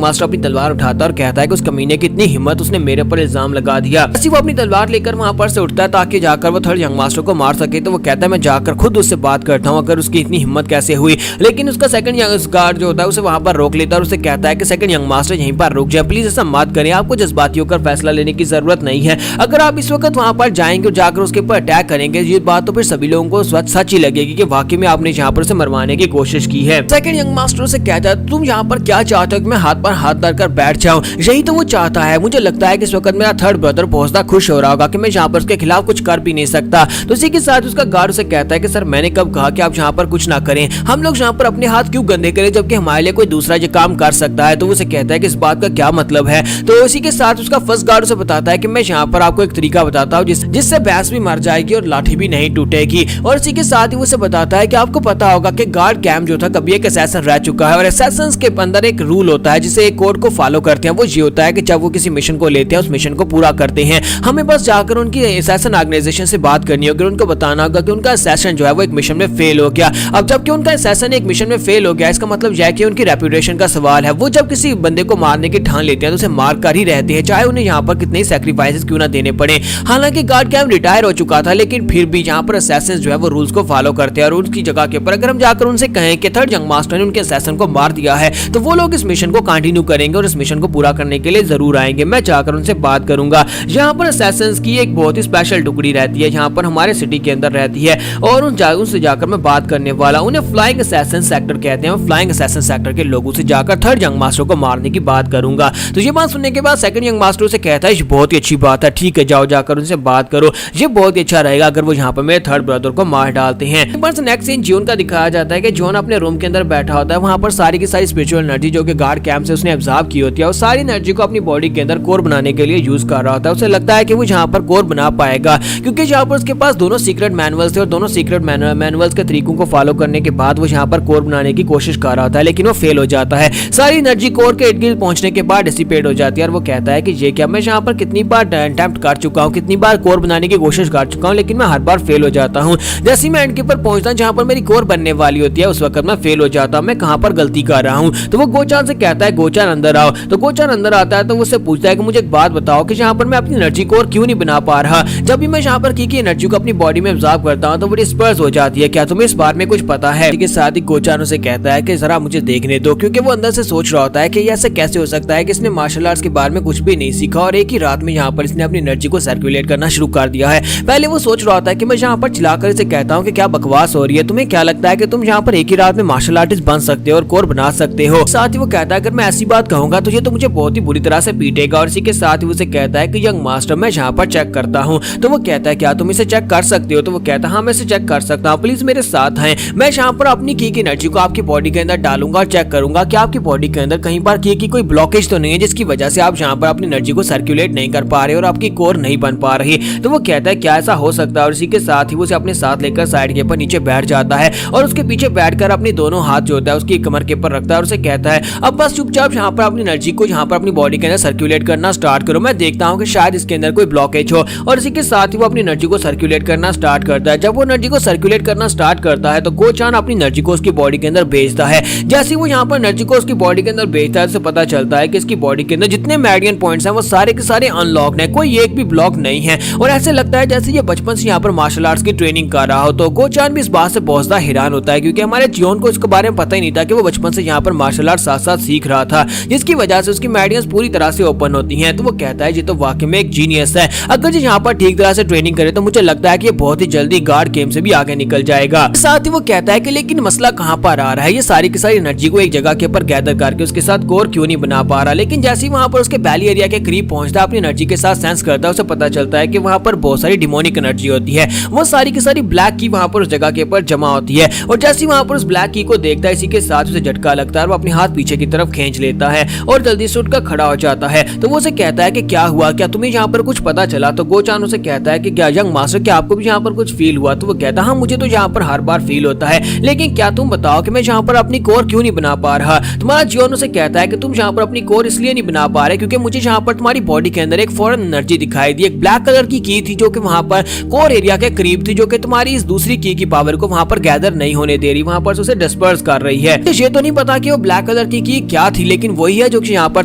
मास्टर अपनी तलवार उठाता है और कहता है कि उस कमीने की इतनी हिम्मत, उसने मेरे पर इल्जाम लगा दिया। वो अपनी तलवार लेकर वहां पर से उठता है ताकि जाकर वो थर्ड यंग मास्टर को मार सके। तो वो कहता है मैं जाकर खुद उससे बात करता हूँ, अगर उसकी इतनी हिम्मत कैसे हुई। लेकिन उसका सेकंड यंग गार्ड जो होता है उसे वहां पर रोक लेता है और उसे कहता है कि सेकंड यंग मास्टर यहीं पर रुक जाए, प्लीज ऐसा मत करें, आपको जज्बाती होकर फैसला लेने की जरूरत नहीं है। अगर आप इस वक्त वहां पर जाएंगे और जाकर उसके ऊपर अटैक करेंगे ये बात तो फिर सभी लोगों को सच ही लगेगी कि वाकई में आपने यहाँ पर उसे मरवाने की कोशिश की है। सेकंड यंग मास्टर से कहता है तुम यहाँ पर क्या चाहते हो कि मैं हाथ पर हाथ धरकर बैठ जाऊं, यही तो वो चाहता है। मुझे लगता है कि इस वक्त मेरा थर्ड ब्रदर बहुत ज्यादा खुश हो रहा होगा कि मैं यहाँ पर उसके खिलाफ कुछ कर भी नहीं सकता। तो इसी के साथ उसका गार्ड उसे कहता है कि सर मैंने कब कहा कि आप यहाँ पर कुछ ना करें, हम लोग यहाँ पर अपने हाथ क्यों गंदे करें जबकि हमारे लिए कोई दूसरा ये काम कर सकता है। तो उसे कहता है कि इस बात का क्या मतलब है। तो इसी के साथ उसका फर्स्ट गार्ड उसे बताता है कि मैं यहाँ पर आपको एक तरीका बताता हूँ जिससे भैंस भी मर जाएगी और लाठी भी नहीं टूटेगी। और इसी के साथ ही उसे बताता है कि आपको पता होगा कि गार्ड कैम जो था कभी एक असैसन रह चुका है और असैसन्स के अंदर एक रूल होता है जिसे एक कोड को फॉलो करते हैं। वो ये होता है कि जब वो किसी मिशन को लेते हैं उस मिशन को पूरा करते हैं हमें बस जाकर उनकी असैसन ऑर्गेनाइजेशन से बात करनी होगी, उनको बताना होगा कि उनका असैसन जो है वो एक मिशन में फेल हो गया। अब जबकि उनका असैसन एक मिशन में फेल हो गया इसका मतलब यह है कि उनकी रेपुटेशन का सवाल है। वो जब किसी बंदे को मारने की ठान लेते हैं तो उसे मार कर ही रहते हैं, चाहे उन्हें यहाँ पर कितने सैक्रिफाइसेस क्यों ना देने पड़े। हालांकि गार्ड कैम रिटायर हो चुका था लेकिन फिर भी यहाँ पर असैसिन्स जो है वो रूल्स को फॉलो करते हैं और उनकी जगह के ऊपर अगर हम जाकर उनसे कहें कि थर्ड यंग मास्टर ने उनके असैसिन को मार दिया है तो वो लोग इस मिशन को कंटिन्यू करेंगे और इस मिशन को पूरा करने के लिए जरूर आएंगे। मैं जाकर उनसे बात करूंगा। यहाँ पर असैसिन्स की एक बहुत ही स्पेशल टुकड़ी रहती है यहाँ पर हमारे सिटी के अंदर रहती है और उनसे जाकर मैं बात करने वाला। उन्हें फ्लाइंग असैसिन सेक्टर कहते हैं। फ्लाइंग असैसिन सेक्टर के लोगों से जाकर थर्ड यंग मास्टर को मारने की बात करूंगा। तो ये बात सुनने के बाद सेकंड यंग मास्टर से कहता है बहुत ही अच्छी बात है, ठीक है जाओ जाकर उनसे बात करो, ये बहुत ही अच्छा रहेगा अगर वो यहाँ पर मेरे थर्ड ब्रदर को मार डालते हैं। नेक्स्ट सीन जॉन का दिखाया जाता है कि जॉन अपने रूम के अंदर बैठा होता है, वहां पर सारी की सारी स्पिरिचुअल एनर्जी जो कि गार्ड कैंप से उसने ऑब्जर्व की होती है, और सारी एनर्जी को अपनी बॉडी के अंदर कोर बनाने के लिए यूज कर रहा होता है। उसे लगता है कि वो यहाँ पर कोर बना पाएगा, क्योंकि यहाँ पर उसके पास दोनों सीक्रेट मैनुअल्स थे और दोनों सीक्रेट मैनुअल्स के तरीकों को फॉलो करने के बाद वो यहाँ पर कोर बनाने की कोशिश कर रहा होता है, लेकिन वो फेल हो जाता है। सारी एनर्जी कोर के इर्द गिर्द पहुंचने के बाद डिसिपेट हो जाती है और वो कहता है कि ये क्या, मैं यहाँ पर कितनी बार अटेम्प्ट कर चुका हूँ, कितनी बार कोर बनाने की कोशिश कर चुका हूँ, लेकिन मैं हर बार फेल हो जाता हूँ। जैसे मैं एंड के ऊपर पहुंचता हूँ जहाँ पर मेरी कोर बनने वाली होती है, उस वक्त मैं फेल हो जाता हूँ, मैं कहाँ पर गलती कर रहा हूँ। तो वो गोचान से कहता है गोचान अंदर आओ। तो गोचान अंदर आता है तो उससे पूछता है कि मुझे एक बात बताओ कि यहाँ पर मैं अपनी एनर्जी कोर क्यों नहीं बना पा रहा। जब भी मैं यहाँ पर की एनर्जी को अपनी बॉडी में ऑब्जर्व करता हूँ तो वो डिस्पर्स हो जाती है, क्या तुम्हें इस बारे में कुछ पता है। के साथ ही गोचान उसे कहता है कि जरा मुझे देखने दो, क्योंकि वो अंदर से सोच रहा होता है कि ऐसे कैसे हो सकता है कि इसने मार्शल आर्ट्स के बारे में कुछ भी नहीं सीखा और एक ही रात में यहाँ पर इसने अपनी एनर्जी को सर्कुलेट करना शुरू कर दिया है। पहले वो सोच रहा होता है कि मैं यहाँ पर चिल्लाकर इसे कहता हूँ कि क्या बकवास हो रही है, तुम्हें क्या लगता है कि तुम यहाँ पर एक ही रात में मार्शल आर्टिस्ट बन सकते हो और कोर बना सकते हो। साथ ही वो कहता है अगर मैं ऐसी बात कहूंगा तो ये तो मुझे बहुत ही बुरी तरह से पीटेगा, और इसी के साथ ही उसे कहता है कि यंग मास्टर मैं यहाँ पर चेक करता हूँ। तो वो कहता है क्या तुम इसे चेक कर सकते हो। तो वो कहता है हाँ मैं इसे चेक कर सकता हूँ, प्लीज मेरे साथ हैं। मैं यहाँ पर अपनी की एनर्जी को आपकी बॉडी के अंदर डालूंगा और चेक करूंगा कि आपकी बॉडी के अंदर कहीं पर की कोई ब्लॉकेज तो नहीं है जिसकी वजह से आप यहाँ पर अपनी एनर्जी को सर्कुलेट नहीं कर पा रहे और आपकी कोर नहीं बन पा रही। तो वो कहता है क्या ऐसा हो सकता है, और इसी के साथ ही वो उसे अपने साथ लेकर साइड के ऊपर नीचे बैठ जाता है और उसके पीछे बैठकर अपने दोनों हाथ जो होता है उसकी कमर के ऊपर रखता है और उसे कहता है अब बस चुपचाप यहाँ पर अपनी एनर्जी को यहाँ पर अपनी बॉडी के अंदर सर्कुलेट करना स्टार्ट करो, मैं देखता हूँ कि शायद इसके अंदर कोई ब्लॉकेज हो। और इसी के साथ ही वो अपनी एनर्जी को सर्कुलेट करना स्टार्ट करता है। जब वो एनर्जी को सर्कुलेट करना स्टार्ट करता है तो गोचान अपनी एनर्जी को उसकी बॉडी के अंदर भेजता है। जैसे वो यहाँ पर एनर्जी को उसकी बॉडी के अंदर भेजता है तो पता चलता है कि इसकी बॉडी के अंदर जितने मेरिडियन पॉइंट्स हैं वो सारे के सारे अनलॉक्ड हैं, कोई एक भी ब्लॉक नहीं है। और ऐसे लगता है जैसे ये बचपन से यहाँ पर मार्शल आर्ट्स की ट्रेनिंग कर रहा हो। तो गोचान भी इस बात से बहुत ज्यादा हैरान होता है, क्योंकि हमारे जियोन को इसके बारे में पता ही नहीं था कि वो बचपन से यहाँ पर मार्शल आर्ट साथ साथ सीख रहा था, जिसकी वजह से उसकी मेरिडियंस पूरी तरह से ओपन होती हैं। तो वो कहता है ये तो वाकई में एक जीनियस है, अगर ये यहाँ पर ठीक तरह से ट्रेनिंग करे तो मुझे लगता है कि ये बहुत ही जल्दी गार्ड गेम से भी आगे निकल जाएगा। साथ ही वो कहता है कि लेकिन मसला कहाँ पर आ रहा है, ये सारी की सारी एनर्जी को एक जगह के ऊपर गैदर करके उसके साथ कोर क्यों नहीं बना पा रहा। लेकिन जैसे ही वहाँ पर उसके बैली एरिया के करीब पहुंचता है अपनी एनर्जी के साथ सेंस करता है, उसे पता चलता है कि वहाँ पर बहुत सारी डिमोनिक एनर्जी होती है, वो सारी की सारी ब्लैक की वहाँ पर उस जगह के ऊपर जमा होती है। और जैसे ही वहाँ पर उस ब्लैक की को देखता है इसी के साथ उसे झटका लगता है और वो अपने हाथ पीछे की तरफ खींच लेता है और जल्दी से उठकर खड़ा हो जाता है। तो वो उसे कहता है कि क्या हुआ, क्या तुम्हें यहाँ पर कुछ पता चला। तो गोचान उसे कहता है कि क्या यंग मास्टर क्या आपको भी यहाँ पर कुछ फील हुआ। तो वो कहता है हाँ मुझे तो यहाँ पर हर बार फील होता है, लेकिन क्या तुम बताओ कि मैं यहाँ पर अपनी कोर क्यों नहीं बना पा रहा। तुम्हारा जियोन उसे कहता है कि तुम यहाँ पर अपनी कोर इसलिए नहीं बना पा रहे क्योंकि मुझे यहाँ पर तुम्हारी बॉडी के अंदर एक फॉरेन एनर्जी दिखाई दी, एक ब्लैक कलर की थी जो कि वहाँ पर कोर एरिया के करीब थी, जो कि तुम्हारी इस दूसरी की पावर को वहाँ पर गैदर नहीं होने दे रही, वहाँ पर उसे डिस्पर्स कर रही है। ये तो नहीं पता कि वो ब्लैक कलर की क्या थी, लेकिन वही है जो कि यहाँ पर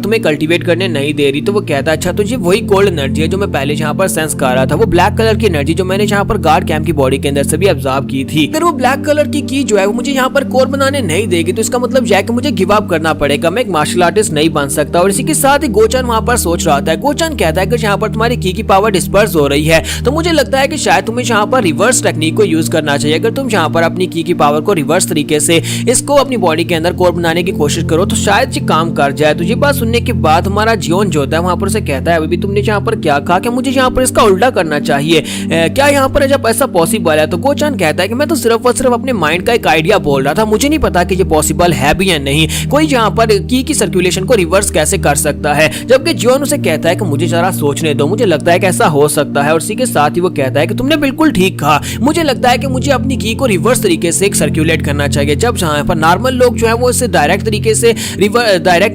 तुम्हें कल्टीवेट करने नहीं दे रही। तो वो कहता है अच्छा तो ये वही गोल्ड एनर्जी है जो मैं पहले यहाँ पर सेंस कर रहा था, वो ब्लैक कलर की एनर्जी जो मैंने यहाँ पर गार्ड कैंप की बॉडी के अंदर से भी ऑब्जर्व की थी। अगर वो ब्लैक कलर की जो है वो मुझे यहाँ पर कोर बनाने नहीं देगी तो इसका मतलब यह है कि मुझे गिव अप करना पड़ेगा, मैं एक मार्शल आर्टिस्ट नहीं बन सकता। और इसी के साथ ही गोचान वहाँ पर सोच रहा था। गोचान कहता है कि यहाँ पर तुम्हारी की पावर डिस्पर्स हो रही है तो मुझे लगता है कि शायद तुम्हें यहाँ पर रिवर्स टेक्निक को यूज करना चाहिए। अगर तुम यहाँ पर अपनी की पावर को रिवर्स तरीके से इसको अपनी बॉडी के अंदर कोर बनाने की कोशिश करो तो शायद ये काम कर जाए। तो ये बात सुनने के बाद हमारा जियोन जो होता है वहाँ पर से कहता है अभी तुमने यहाँ पर क्या कहा कि मुझे यहाँ पर इसका उल्टा करना चाहिए, क्या यहाँ पर जब ऐसा पॉसिबल है। तो गोचान कहता है कि मैं तो सिर्फ और सिर्फ अपने माइंड का एक आइडिया बोल रहा था, मुझे नहीं पता कि ये पॉसिबल है भी या नहीं, कोई यहाँ पर की सर्कुलेशन को रिवर्स कैसे कर सकता है। जबकि जियोन उसे कहता है कि मुझे जरा सोचने दो, मुझे लगता है कि ऐसा हो सकता है। और इसी के साथ ही वो कहता है कि तुमने बिल्कुल ठीक कहा, मुझे लगता है कि मुझे अपनी की को रिवर्स तरीके से सर्कुलेट करना चाहिए। जब यहाँ पर नॉर्मल लोग जो है वो इसे डायरेक्ट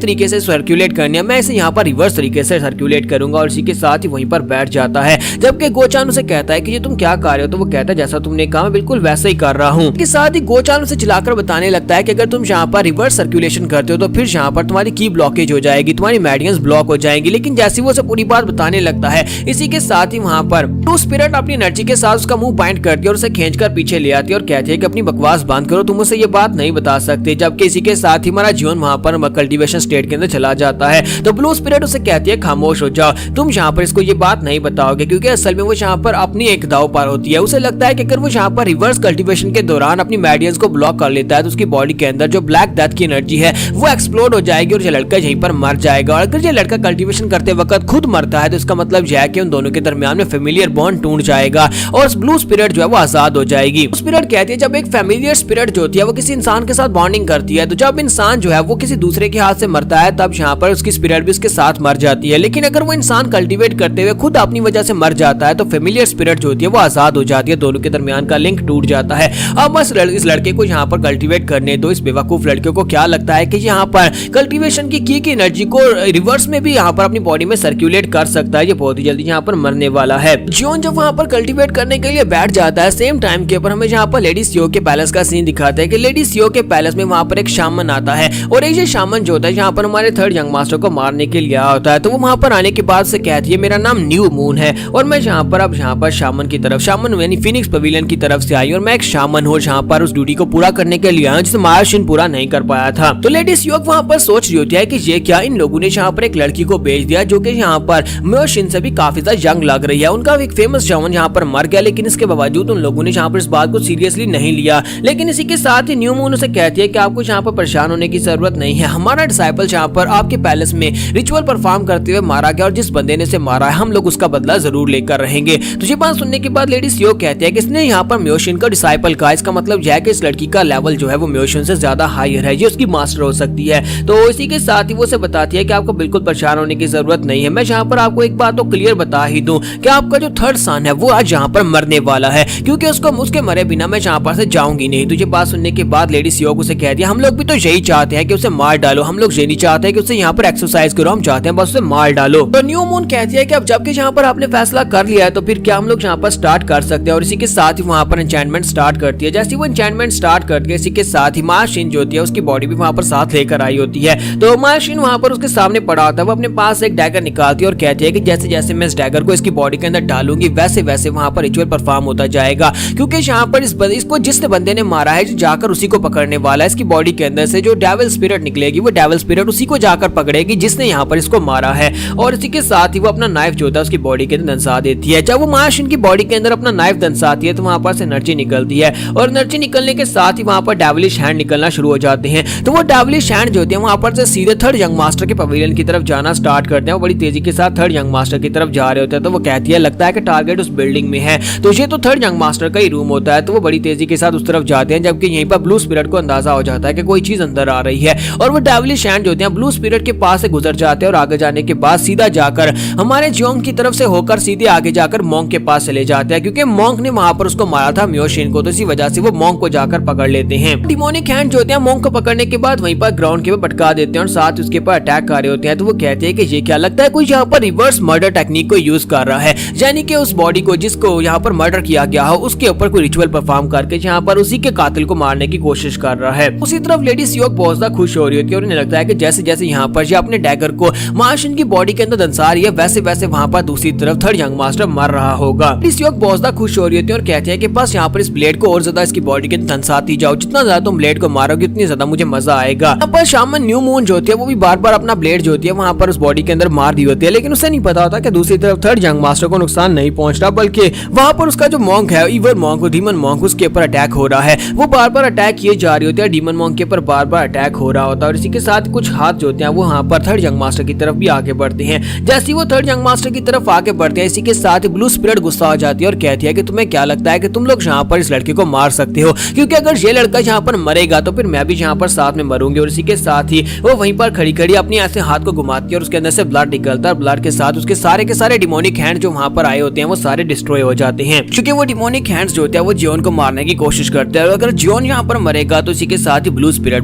तरीके से सर्कुलेट करने, मैं इसे यहाँ पर रिवर्स तरीके से सर्कुलेट करूंगा। और इसी के साथ ही वहीं पर बैठ जाता है। जबकि गोचान उसे कहता है कि ये तुम क्या कर रहे हो। तो वो कहता है जैसा तुमने कहा मैं बिल्कुल वैसा ही कर रहा हूँ। इसके साथ ही गोचान उसे चिल्लाकर बताने लगता है कि अगर तुम यहाँ पर रिवर्स सर्कुलेशन करते हो तो फिर यहाँ पर तुम्हारी की ब्लॉकेज हो जाएगी, तुम्हारी मेरिडियंस ब्लॉक हो जाएंगी। लेकिन जैसे वो उसे पूरी बात बताने लगता है इसी के साथ ही वहाँ पर टू स्पिरिट अपनी एनर्जी के साथ उसका मुंह बाइंड करती है और उसे खींचकर पीछे ले आती है और कहती है कि अपनी बकवास बंद करो, तुम उसे ये बात नहीं बता सकते। जबकि इसी के साथ ही हमारा जीवन वहाँ पर कल्टीवेशन स्टेट के अंदर चला जाता है। तो ब्लू स्पिरिट उसे कहती है खामोश हो जाओ, तुम यहाँ पर इसको ये बात नहीं बताओगे, क्योंकि असल में वो यहाँ पर अपनी एक दाव पार होती है। उसे लगता है कि अगर वो यहाँ पर रिवर्स कल्टीवेशन के दौरान अपनी मेरिडियंस को ब्लॉक कर लेता है तो उसकी बॉडी के अंदर जो ब्लैक डेथ की एनर्जी है वो एक्सप्लोड हो जाएगी और ये लड़का यहीं पर मर जाएगा। और अगर ये लड़का कल्टीवेशन करते वक्त खुद मरता है तो इसका मतलब यह है कि उन दोनों के दरमियान में फेमिलियर बॉन्ड टूट जाएगा और ब्लू स्पिरिट जो है वो आजाद हो जाएगी। स्पिरिट कहती है जब एक फेमिलियर स्पिरिट जो होती है वो किसी इंसान के साथ बॉन्डिंग करती है, तो जब इंसान जो है वो किसी दूसरे के हाथ से मरता है तब यहाँ पर उसकी स्पिरिट भी उसके साथ मर जाती है। लेकिन अगर वो इंसान कल्टीवेट करते हुए खुद अपनी वजह से मर जाता है तो फेमिलियर स्पिरिट जो होती है वो आजाद हो जाती है, दोनों के दरमियान का लिंक टूट जाता है। अब बस इस लड़के को यहाँ पर कल्टीवेट करने दो। इस बेवकूफ लड़के को क्या लगता है कि यहाँ पर कल्टीवेशन की एनर्जी को रिवर्स में भी यहाँ पर अपनी बॉडी में सर्कुलेट कर सकता है, ये बहुत ही जल्दी यहाँ पर मरने वाला है। जियोन जब वहाँ पर कल्टीवेट करने के लिए बैठ जाता है, सेम टाइम के ऊपर हमें यहाँ पर लेडी सीओ के पैलेस का सीन दिखाता है कि लेडी सीओ के पैलेस में वहाँ पर एक शामन आता है और एक ये शामन जो होता है यहाँ पर हमारे थर्ड यंग मास्टर को मारने के लिए होता है। तो वो वहाँ पर आने के बाद से कहती है मेरा नाम न्यू मून है और मैं यहाँ पर शामन की तरफ, शामन यानी फिनिक्स पवेलियन की तरफ से आई और मैं एक शामन हूँ यहाँ पर उस ड्यूटी को पूरा करने के लिए आया जिसे मार्शिन पूरा नहीं कर पाया था। तो लेडी सीओ वहाँ पर सोच रही होती है कि ये क्या, इन लोगों ने यहाँ पर एक लड़की को भेज दिया जो कि यहाँ पर म्योशिन से भी काफी ज्यादा यंग लग रही है। उनका एक फेमस जवान यहाँ पर मर गया, लेकिन इसके बावजूद उन लोगों ने यहाँ पर इस बात को सीरियसली नहीं लिया। लेकिन इसी के साथ ही न्यू मून उसे कहती है कि आपको यहाँ पर परेशान होने की जरूरत नहीं है, हमारा डिसाइपल यहाँ पर आपके पैलेस में रिचुअल परफॉर्म करते हुए मारा गया और जिस बंदे ने इसे मारा है हम लोग उसका बदला जरूर लेकर रहेंगे। तो ये बात सुनने के बाद लेडी सीओ कहती है कि इसने यहाँ पर म्योशिन का डिसाइपल कहा, इसका मतलब यह है कि इस लड़की का लेवल जो है वो म्योशिन से ज्यादा हायर है, ये उसकी मास्टर हो सकती है। तो इसी के साथ ही वो उसे बताती है कि आपको बिल्कुल परेशान होने की जरूरत नहीं है। मैं यहाँ पर आपको एक बात तो क्लियर बता ही दूं कि आपका जो थर्ड सन है वो आज यहाँ पर मरने वाला है, क्योंकि उसके मरे बिना मैं यहाँ पर से जाऊंगी नहीं। तो ये बात सुनने के बाद लेडी सीओ को उसे कह दिया हम लोग भी तो यही चाहते हैं कि उसे मार डालो, हम लोग ये नहीं चाहते कि उसे यहाँ पर एक्सरसाइज करो, हम चाहते हैं बस उसे मार डालो। तो न्यू मून कहती है कि अब जबकि यहाँ पर आपने फैसला कर लिया है तो फिर क्या हम लोग यहाँ पर स्टार्ट कर सकते हैं। और इसी के साथ ही वहाँ पर एन्चेंटमेंट स्टार्ट करती है। जैसे वो एन्चेंटमेंट स्टार्ट करती है इसी के साथ ही मार्शिन जो होती है उसकी बॉडी भी वहाँ पर साथ लेकर आई होती है। तो मार्शिन वहाँ पर उसके सामने पड़ा होता है, वो अपने पास एक डैगर निकालती है और कहती है कि जैसे जैसे मैं इस डैगर को इसकी बॉडी के अंदर डालूंगी वैसे वैसे वहाँ पर रिचुअल परफॉर्म होता जाएगा, क्योंकि यहाँ पर इसको जिस बंदे ने मारा है जो जाकर उसी को पकड़ने वाला है। इसकी बॉडी के अंदर से जो डेविल स्पिरिट निकलेगी वो डेविल स्पिरिट उसी को जाकर पकड़ेगी जिसने यहाँ पर इसको मारा है। और इसी के साथ ही वो अपना नाइफ जो होता है उसकी बॉडी के अंदर दंसा देती है। जब वो मार्शिन की बॉडी के अंदर अपना नाइफ दंसाती है तो वहाँ पर से एनर्जी निकलती है और एनर्जी निकलने के साथ ही वहाँ पर डेविलिश हैंड निकलना शुरू हो जाते हैं। तो वो डेविलिश हैंड जो होते हैं वहाँ पर से सीधे थर्ड यंग मास्टर के पवेलियन की तरफ जाना स्टार्ट करते हैं। वो बड़ी तेजी के साथ थर्ड यंग मास्टर की तरफ जा रहे होते हैं। तो वो कहती है लगता है कि टारगेट उस बिल्डिंग में है, तो ये तो थर्ड यंग मास्टर का ही रूम होता है। तो वो बड़ी तेजी के साथ उस तरफ जाते हैं, जबकि यहीं पर ब्लू स्पिरिट को अंदाजा हो जाता है कि कोई चीज अंदर आ रही है और वो डेविलिश हैंड जो होते हैं ब्लू स्पिरिट के पास से गुजर जाते हैं और आगे जाने के बाद सीधा जाकर हमारे जियोंग की तरफ से होकर सीधे आगे जाकर मोंग के पास चले जाते हैं, क्योंकि मोंग ने वहां पर उसको मारा था म्योशिन को। तो इसी वजह से वो मोंग को जाकर पकड़ लेते हैं। डिमोनिक हैंड जो होते हैं मोंग को पकड़ने के बाद वहीं पर ग्राउंड के ऊपर पटका देते हैं और साथ उसके ऊपर अटैक कर रहे होते हैं। तो वो कहते हैं कि ये क्या लगता है कोई यहाँ पर रिवर्स मर्डर टेक्निक को यूज कर रहा है, यानी कि उस बॉडी को जिसको यहाँ पर मर्डर किया गया हो उसके ऊपर कोई रिचुअल परफॉर्म करके यहाँ पर उसी के कातिल को मारने की कोशिश कर रहा है। उसी तरफ लेडी सीओ बहुत ज्यादा खुश हो रही होती है और उन्हें लगता है कि जैसे जैसे यहाँ पर ये अपने डैगर को मार्शिन की बॉडी के अंदर दंसा रही है वैसे वैसे वहाँ पर दूसरी तरफ थर्ड यंग मास्टर मर रहा होगा। लेडी सीओ बहुत ज्यादा खुश हो रही होती है और कहते हैं कि बस यहाँ पर इस ब्लेड को और ज्यादा इसकी बॉडी के अंदर दंसाती जाओ, जितना ज्यादा तुम ब्लेड को मारोगे उतनी ज्यादा मुझे मजा आएगा। यहाँ पर शामन न्यू मून जो होती है वो भी बार बार अपना ब्लेड जो होती है वहाँ पर उस बॉडी के अंदर मार दी होती है, लेकिन उसे नहीं पता होता कि दूसरी तरफ थर्ड यंग मास्टर को नुकसान नहीं पहुंच रहा, बल्कि वहाँ पर उसका जो मॉन्क है इवल मॉन्क डीमन मॉन्क उसके ऊपर अटैक हो रहा है। वो बार बार अटैक किए जा रही होती है, डीमन मॉन्क के ऊपर बार बार अटैक हो रहा होता है और इसी के साथ कुछ हाथ जो होते हैं वो वहाँ पर थर्ड यंग मास्टर की तरफ भी आगे बढ़ते हैं। जैसे वो थर्ड यंग मास्टर की तरफ आगे बढ़ते हैं इसी के साथ ही ब्लू स्पिरिट गुस्सा हो जाती है और कहती है कि तुम्हें क्या लगता है कि तुम लोग यहाँ पर इस लड़के को मार सकते हो, क्योंकि अगर ये लड़का यहाँ पर मरेगा तो फिर मैं भी यहाँ पर साथ में मरूंगी। और इसी के साथ ही वो वहीं पर खड़ी खड़ी अपनी ऐसे हाथ को घुमाती है और उसके अंदर से ब्लड निकलता है। ब्लड के साथ उसके सारे के सारे डिमोनिक हैंड जो वहाँ पर आए होते हैं वो सारे डिस्ट्रॉय हो जाते हैं, क्योंकि वो डिमोनिक हैंड्स जो होते हैं वो जियोन को मारने की कोशिश करते हैं। और अगर जियोन यहाँ पर मरेगा तो इसी के साथ ही ब्लू स्पिरिट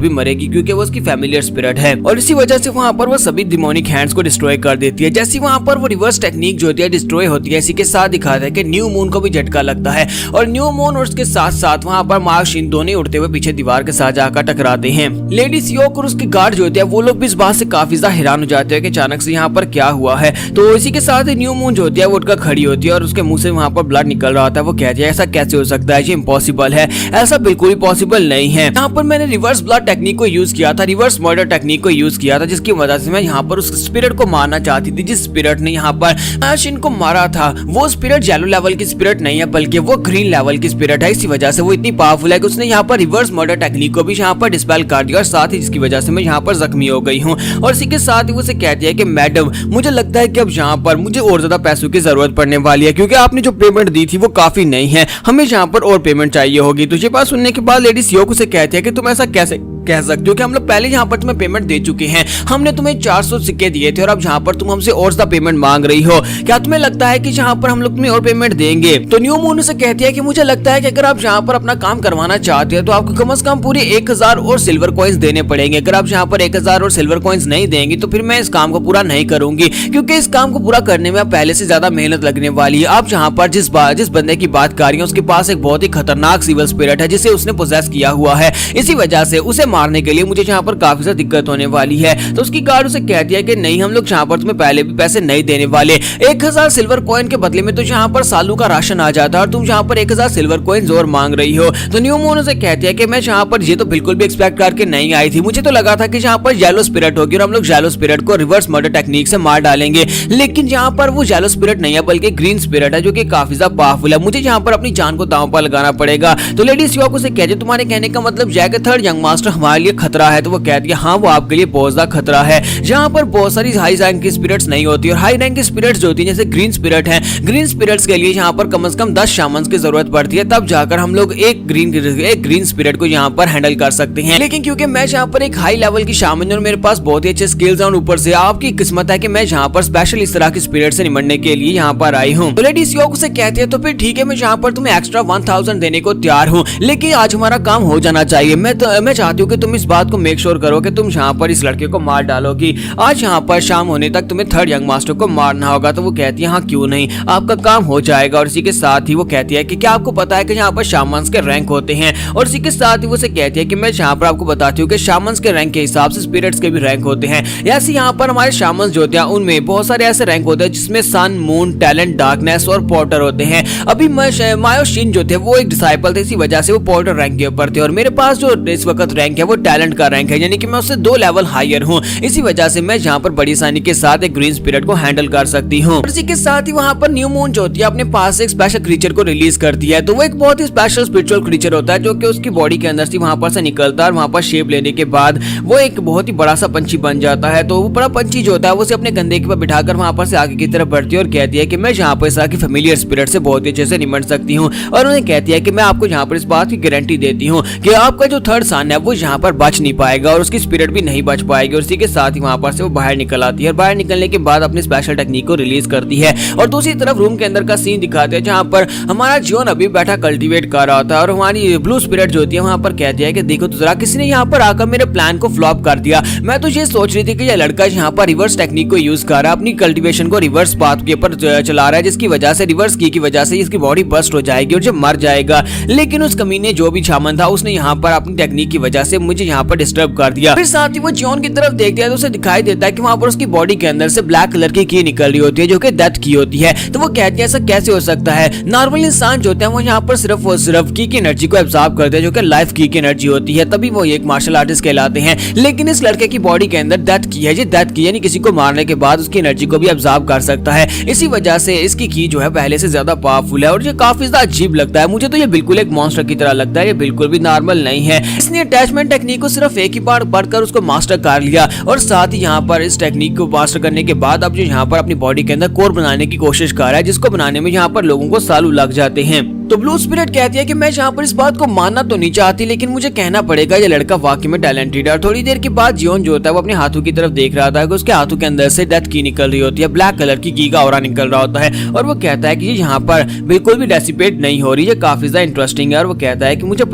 भी मरेगी, क्योंकि वो उसकी फैमिलियर स्पिरिट है और इसी वजह से वहाँ पर वो सभी डिमोनिक हैंड्स को डिस्ट्रॉय कर देती है। जैसे वहाँ पर वो रिवर्स टेक्निक जो होती है डिस्ट्रॉय होती है, इसी के साथ दिखाता है कि न्यू मून को भी झटका लगता है और न्यू मून और उसके साथ साथ वहाँ पर मार्शिन दोनों उड़ते हुए पीछे दीवार के साथ जाकर टकराते हैं। लेडी सीओ और उसके गार्ड जो होते हैं वो लोग भी इस बात से काफी ज्यादा हैरान हो जाते हैं कि अचानक से यहाँ पर क्या हुआ है। तो इसी के साथ ही न्यू मून जो होती है वो उठकर खड़ी होती है और उसके मुंह से वहाँ पर ब्लड निकल रहा होता है। वो कहती है ऐसा कैसे हो सकता है, ये इम्पॉसिबल है, ऐसा बिल्कुल ही पॉसिबल नहीं है। यहाँ पर मैंने रिवर्स ब्लड टेक्निक को यूज किया था, रिवर्स मर्डर टेक्निक को यूज किया था, जिसकी वजह से मैं यहाँ पर उस स्पिरिट को मारना चाहती थी। जिस स्पिरिट ने यहाँ पर मार्शिन को मारा था वो स्पिरिट येलो लेवल की स्पिरिट नहीं है, बल्कि वो ग्रीन लेवल की स्पिरिट है। इसी वजह से वो इतनी पावरफुल है कि उसने यहाँ पर रिवर्स मर्डर टेक्निक को भी यहाँ पर डिस्पेल कर दिया और साथ ही जिसकी वजह से मैं यहाँ पर जख्मी हो गई हूँ। और इसी के साथ ही वो कहती है कि मैडम मुझे लगता है कि अब यहाँ पर मुझे और ज्यादा पैसों की जरूरत पड़ने वाली है, क्योंकि आपने जो पेमेंट दी थी वो काफी नहीं है, हमें यहाँ पर और पेमेंट चाहिए होगी। तो ये बात सुनने के बाद लेडी सियोको से कहती है कि तुम ऐसा कैसे कह सकते हो कि हम लोग पहले यहाँ पर तुम्हें पेमेंट दे चुके हैं, हमने तुम्हें 400 सिक्के दिए थे और अब यहाँ पर तुम हमसे और ज्यादा पेमेंट मांग रही हो, क्या तुम्हें लगता है कि यहाँ पर हम लोग तुम्हें और पेमेंट देंगे? तो न्यू मून से कहती है कि मुझे लगता है कि अगर आप यहाँ पर अपना काम करवाना चाहते हो तो आपको कम से कम पूरे 1000 और सिल्वर कॉइन्स देने पड़ेंगे। अगर आप यहाँ पर 1000 और सिल्वर कॉइन्स नहीं देंगी तो फिर मैं इस काम को पूरा नहीं करूंगी, क्योंकि इस काम को पूरा करने में पहले से ज्यादा मेहनत लगने वाली है। आप यहाँ पर जिस बंदे की बात कर रही है उसके पास एक बहुत ही खतरनाक सिविल स्पिरिट है जिसे उसने पोजेस किया हुआ है, इसी वजह से उसे मारने के लिए मुझे यहाँ पर काफी ज्यादा दिक्कत होने वाली है। तो उसकी गार्ड उसे कहती है कि नहीं, हम लोग यहाँ पर तुम्हें पहले भी पैसे नहीं देने वाले, 1000 सिल्वर कॉइन के बदले में तो यहाँ पर सालों का राशन आ जाता है और तुम यहाँ पर 1000 सिल्वर कॉइन्स और मांग रही हो। तो न्यू मून उसे कहती है कि मैं यहाँ पर ये तो बिल्कुल भी एक्सपेक्ट करके नहीं आई थी, मुझे तो लगा था कि यहाँ पर येलो स्पिरिट होगी और हम लोग येलो स्पिरिट को रिवर्स मर्डर टेक्निक से मार डालेंगे, लेकिन यहाँ पर वो येलो स्पिरिट नहीं है बल्कि ग्रीन स्पिरिट है जो कि काफी ज्यादा पावरफुल है, मुझे यहाँ पर अपनी जान को दांव पर लगाना पड़ेगा। तो लेडी सियोको से कहती है तुम्हारे कहने का मतलब यह कि थर्ड यंग मास्टर हमारे लिए खतरा है? तो वो कहती है हाँ, वो आपके लिए बहुत ज्यादा खतरा है। यहाँ पर बहुत सारी हाई रैंक की स्पिरिट्स नहीं होती और हाई रैंक की स्पिरिट्स जो होती है जैसे ग्रीन स्पिरिट है, ग्रीन स्पिरिट्स के लिए यहाँ पर कम से कम 10 शामन्स की जरूरत पड़ती है, तब जाकर हम लोग एक ग्रीन स्पिरिट को यहाँ पर हैंडल कर सकते हैं। लेकिन क्योंकि मैं यहाँ पर एक हाई लेवल की शामन हूं और मेरे पास बहुत ही अच्छे स्किल्स हैं और ऊपर से आपकी किस्मत है कि मैं यहाँ पर स्पेशल इस तरह की स्पिरिट से निपटने के लिए यहाँ पर आई हूँ। तो लेडी सियोको से कहते हैं तो फिर ठीक है, मैं यहाँ पर तुम्हें एक्स्ट्रा 1000 देने को तैयार हूँ, लेकिन आज हमारा काम हो जाना चाहिए। मैं चाहती हूँ कि तुम इस बात को मेक श्योर करो कि तुम यहाँ पर इस लड़के को मार डालोगी। आज यहाँ पर शाम होने तक तुम्हें थर्ड यंग मास्टर को मारना होगा। तो वो कहती है हाँ क्यों नहीं, आपका काम हो जाएगा। और इसी के साथ ही वो कहती है कि क्या आपको पता है कि यहाँ पर शामन्स के रैंक होते हैं? और इसी के साथ ही वो से कहती है कि मैं यहाँ पर आपको बताती हूँ कि शामन्स के रैंक के हिसाब से स्पिरिट्स के भी रैंक होते हैं। ऐसे यहाँ पर हमारे शामन्स जो होते हैं उनमें बहुत सारे ऐसे रैंक होते हैं जिसमें सन, मून, टैलेंट, डार्कनेस और पोर्टर होते हैं। अभी मायोशिन जो थे वो एक डिसाइपल थे, इसी वजह से वो पोर्टर रैंक के ऊपर थे और मेरे पास जो इस वक्त रैंक है वो टैलेंट का रैंक है, यानी कि मैं उससे 2 लेवल हायर हूँ। इसी वजह से मैं यहाँ पर बड़ी आसानी के साथ एक ग्रीन स्पिरिट को हैंडल कर सकती हूँ। इसी के साथ ही वहाँ पर न्यू मून जो होती है अपने पास एक स्पेशल क्रीचर को रिलीज करती है। तो वो एक बहुत ही स्पेशल स्पिरिचुअल क्रीचर होता है जो कि उसकी बॉडी के अंदर से वहाँ पर से निकलता है और वहाँ पर शेप लेने के बाद वो एक बहुत ही बड़ा सा पंछी बन जाता है। तो वो बड़ा पंछी जो होता है वो उसे अपने कंधे के ऊपर बिठाकर वहाँ पर से आगे की तरफ बढ़ती है और कहती है कि मैं यहाँ पर इस तरह की फेमिलियर स्पिरिट से बहुत ही अच्छे से निपट सकती हूँ। और उन्हें कहती है कि मैं आपको यहाँ पर इस बात की गारंटी देती हूँ कि आपका जो थर्ड सन है वो यहाँ पर बच नहीं पाएगा और उसकी स्पिरिट भी नहीं बच पाएगी। और इसी के साथ ही वहाँ पर से वो बाहर निकल आती है और बाहर निकलने के बाद अपनी स्पेशल टेक्निक को रिलीज करती है। और दूसरी तरफ रूम के अंदर का सीन दिखाते हैं जहाँ पर हमारा जॉन अभी बैठा कल्टीवेट कर रहा होता है और हमारी ब्लू स्पिरिट जो होती है वहाँ पर कहती है कि देखो तो जरा किसी ने यहाँ पर आकर मेरे प्लान को फ्लॉप कर दिया। मैं तो ये सोच रही थी कि यह लड़का यहाँ पर रिवर्स टेक्निक को यूज कर रहा है, अपनी कल्टीवेशन को रिवर्स पाथ के ऊपर चला रहा है, जिसकी वजह से रिवर्स की वजह से इसकी बॉडी बस्ट हो जाएगी और जब मर जाएगा। लेकिन उस कमीने जो भी शामन था उसने यहाँ पर अपनी टेक्निक की वजह से मुझे यहाँ पर डिस्टर्ब कर दिया। फिर साथ ही वो जॉन की तरफ देखता है तो उसे दिखाई देता है कि वहाँ पर उसकी बॉडी के अंदर से ब्लैक कलर की निकल रही होती है जो कि डेथ की होती है। तो वो कहती है ऐसा कैसे हो सकता है? नॉर्मल इंसान जो होते हैं वो यहाँ पर सिर्फ की एनर्जी को एब्जॉर्ब करते हैं जो कि लाइफ की एनर्जी होती है, तभी वो एक मार्शल आर्टिस्ट कहलाते हैं। लेकिन इस लड़के की बॉडी के अंदर डेथ की है, ये डेथ की यानी किसी को मारने के बाद उसकी एनर्जी को भी एब्जॉर्ब कर सकता है। इसी वजह से इसकी की जो है पहले से ज्यादा पावरफुल है और ये काफी ज्यादा अजीब लगता है। मुझे तो ये बिल्कुल एक मॉन्स्टर की तरह लगता है, ये बिल्कुल भी नॉर्मल नहीं है। इसने अटैचमेंट टेक्निक को सिर्फ एक ही बार पढ़कर उसको मास्टर कर लिया और साथ ही यहाँ पर इस टेक्निक को मास्टर करने के बाद अब जो यहाँ पर अपनी बॉडी के अंदर कोर बनाने की कोशिश कर रहा है, जिसको बनाने में यहाँ पर लोगों को सालों लग जाते हैं। तो ब्लू स्पिरिट कहती है कि मैं यहाँ पर इस बात को मानना तो नहीं चाहती, लेकिन मुझे कहना पड़ेगा ये लड़का वाकई में टैलेंटेड है। और थोड़ी देर के बाद जियोन जो होता है वो अपने हाथों की तरफ देख रहा था कि उसके हाथों के अंदर से डेथ की निकल रही होती है, ब्लैक कलर की का ऑरा निकल रहा होता है और वो कहता है कि ये यहाँ पर बिल्कुल भी डेसिपेट नहीं हो रही है, काफी ज्यादा इंटरेस्टिंग है। और वो कहता है कि मुझे